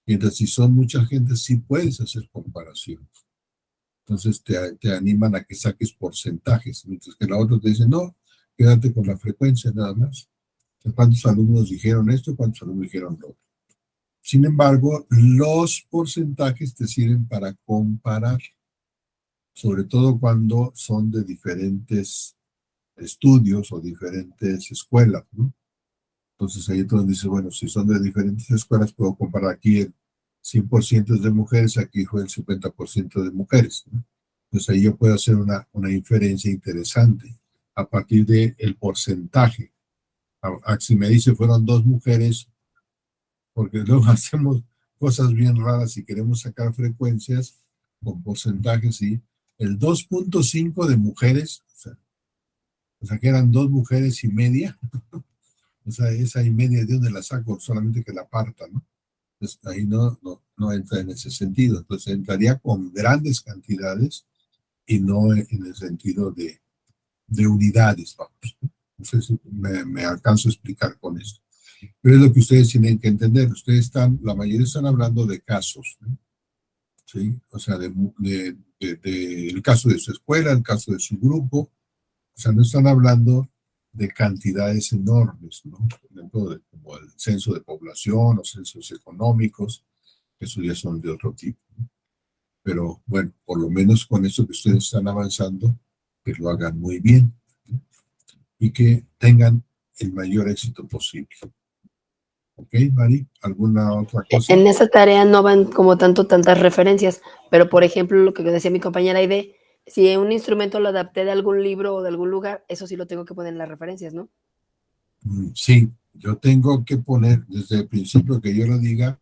Mientras si son mucha gente, sí puedes hacer comparaciones. Entonces te animan a que saques porcentajes, mientras que la otra te dice, no, quédate con la frecuencia nada más. ¿Cuántos alumnos dijeron esto? ¿Cuántos alumnos dijeron lo otro? Sin embargo, los porcentajes te sirven para comparar, sobre todo cuando son de diferentes estudios o diferentes escuelas, ¿no? Entonces ahí es donde dice, bueno, si son de diferentes escuelas, puedo comparar aquí el 100% es de mujeres, aquí fue el 50% de mujeres, ¿no? Entonces ahí yo puedo hacer una inferencia interesante a partir del porcentaje. Si me dice fueron 2 mujeres, porque luego hacemos cosas bien raras y queremos sacar frecuencias con porcentajes, ¿sí? El 2.5 de mujeres, o sea que eran 2 mujeres y media, o sea, esa y media de dónde la saco, solamente que la parta, ¿no? Entonces ahí no entra en ese sentido, entonces entraría con grandes cantidades y no en el sentido de unidades, vamos. No sé si me alcanzo a explicar con esto. Pero es lo que ustedes tienen que entender. La mayoría están hablando de casos, ¿no? ¿Sí? O sea, el caso de su escuela, el caso de su grupo. O sea, no están hablando de cantidades enormes, ¿no? Por ejemplo, como el censo de población o censos económicos, eso ya son de otro tipo, ¿no? Pero bueno, por lo menos con eso que ustedes están avanzando, que lo hagan muy bien, ¿no? Y que tengan el mayor éxito posible. ¿Ok, Mari? ¿Alguna otra cosa? En esa tarea no van como tantas referencias, pero por ejemplo, lo que decía mi compañera Aide, si un instrumento lo adapté de algún libro o de algún lugar, eso sí lo tengo que poner en las referencias, ¿no? Sí, yo tengo que poner desde el principio que yo lo diga,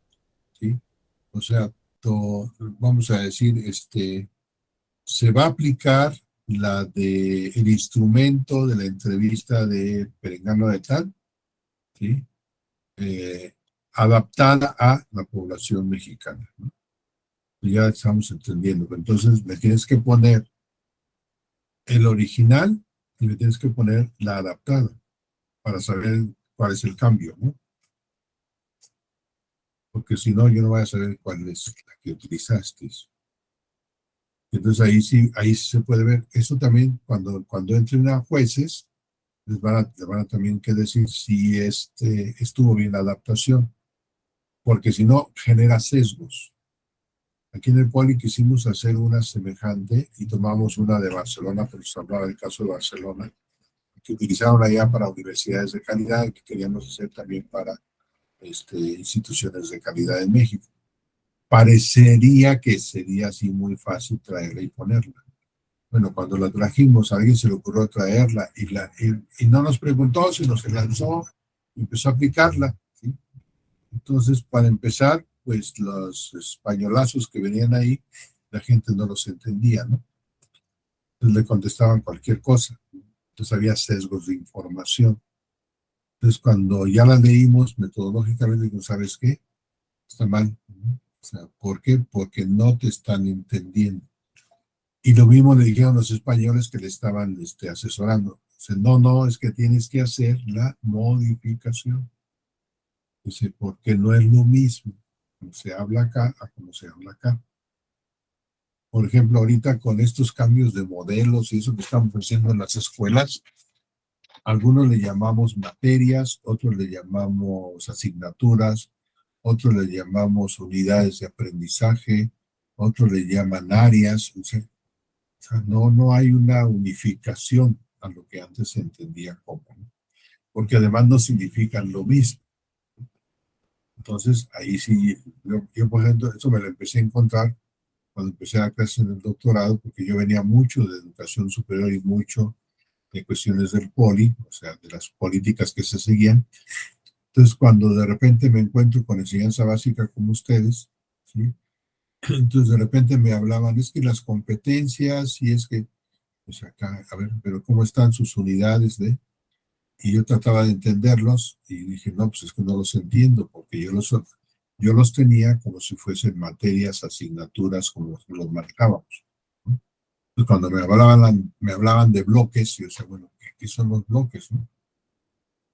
¿sí? O sea, vamos a decir, se va a aplicar el instrumento de la entrevista de Perengano de Tal, ¿sí? Adaptada a la población mexicana, ¿no? Ya estamos entendiendo. Entonces me tienes que poner el original y me tienes que poner la adaptada para saber cuál es el cambio, ¿no? Porque si no, yo no voy a saber cuál es la que utilizaste. Entonces ahí sí se puede ver. Eso también, cuando entren a jueces, les van a también que decir si estuvo bien la adaptación, porque si no, genera sesgos. Aquí en el Poli quisimos hacer una semejante y tomamos una de Barcelona, pero se hablaba del caso de Barcelona, que utilizaron allá para universidades de calidad y que queríamos hacer también para instituciones de calidad en México. Parecería que sería así muy fácil traerla y ponerla. Bueno, cuando la trajimos, a alguien se le ocurrió traerla y no nos preguntó, sino se lanzó y empezó a aplicarla, ¿sí? Entonces, para empezar, pues los españolazos que venían ahí, la gente no los entendía, ¿no? Entonces le contestaban cualquier cosa. Entonces había sesgos de información. Entonces cuando ya la leímos metodológicamente, digo, ¿sabes qué? Está mal, ¿no? O sea, ¿por qué? Porque no te están entendiendo. Y lo mismo le dijeron los españoles que le estaban asesorando. Dice, no, es que tienes que hacer la modificación. Dice, porque no es lo mismo como se habla acá a como se habla acá. Por ejemplo, ahorita con estos cambios de modelos y eso que estamos haciendo en las escuelas, algunos le llamamos materias, otros le llamamos asignaturas, otros le llamamos unidades de aprendizaje, otros le llaman áreas. O sea, no hay una unificación a lo que antes se entendía como, ¿no? Porque además no significan lo mismo. Entonces, ahí sí, yo por ejemplo, eso me lo empecé a encontrar cuando empecé a clase en el doctorado, porque yo venía mucho de educación superior y mucho de cuestiones del poli, o sea, de las políticas que se seguían. Entonces, cuando de repente me encuentro con enseñanza básica como ustedes, ¿sí? Entonces de repente me hablaban, es que las competencias, y es que, pues acá, a ver, pero ¿cómo están sus unidades de? Y yo trataba de entenderlos y dije, no, pues es que no los entiendo, porque yo los tenía como si fuesen materias, asignaturas, como los marcábamos, ¿no? Entonces, cuando me hablaban de bloques, yo decía, bueno, ¿qué son los bloques, no?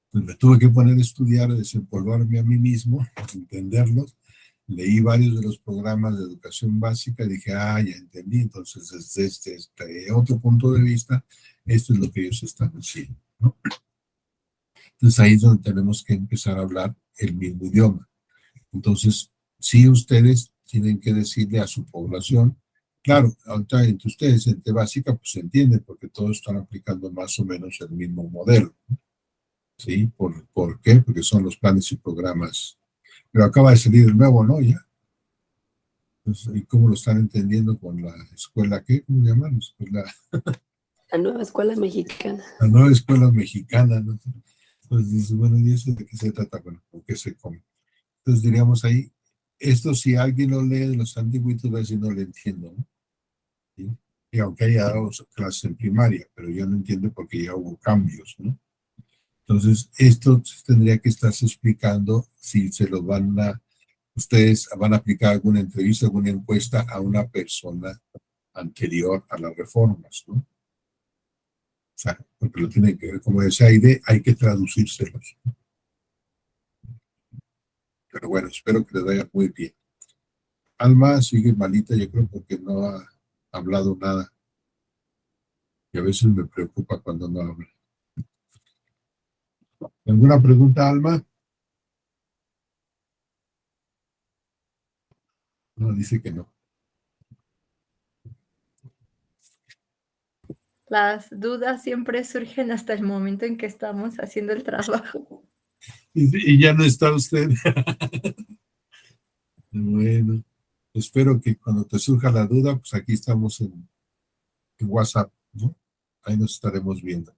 Entonces me tuve que poner a estudiar, a desempolvarme a mí mismo, entenderlos. Leí varios de los programas de educación básica y dije, ya entendí. Entonces, desde este otro punto de vista, esto es lo que ellos están haciendo, ¿no? Entonces, ahí es donde tenemos que empezar a hablar el mismo idioma. Entonces, sí, ustedes tienen que decirle a su población, claro, ahorita entre ustedes, entre básica, pues se entiende, porque todos están aplicando más o menos el mismo modelo, ¿sí? ¿Por qué? Porque son los planes y programas. Pero acaba de salir el nuevo, ¿no? Ya. Entonces, ¿y cómo lo están entendiendo con la escuela qué? ¿Cómo se llama? La nueva escuela mexicana. La nueva escuela mexicana, ¿no? Entonces dices, bueno, ¿y eso de qué se trata? Bueno, ¿por qué se come? Entonces diríamos ahí, esto si alguien lo lee de los antiguitos va a decir, no le entiendo, ¿no? ¿Sí? Y aunque haya dado clases en primaria, pero yo no entiendo porque ya hubo cambios, ¿no? Entonces, esto tendría que estarse explicando si se lo ustedes van a aplicar alguna entrevista, alguna encuesta a una persona anterior a las reformas, ¿no? O sea, porque lo tienen que ver, como decía Aide, hay que traducírselos. Pero bueno, espero que les vaya muy bien. Alma sigue malita, yo creo, porque no ha hablado nada. Y a veces me preocupa cuando no habla. ¿Alguna pregunta, Alma? No, dice que no. Las dudas siempre surgen hasta el momento en que estamos haciendo el trabajo. Y ya no está usted. Bueno, espero que cuando te surja la duda, pues aquí estamos en WhatsApp, ¿no? Ahí nos estaremos viendo.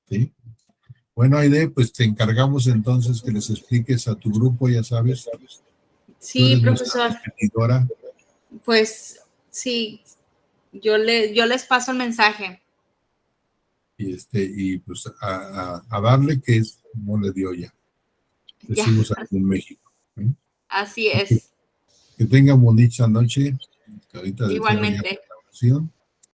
¿Sí? Bueno, Aide, pues te encargamos entonces que les expliques a tu grupo, ya sabes. Sí, profesor. Repetidora. Pues sí, yo les paso el mensaje. Y pues a darle que es mole de olla. Decimos aquí en México. ¿Eh? Así es. Que tengan bonita noche. Que ahorita igualmente.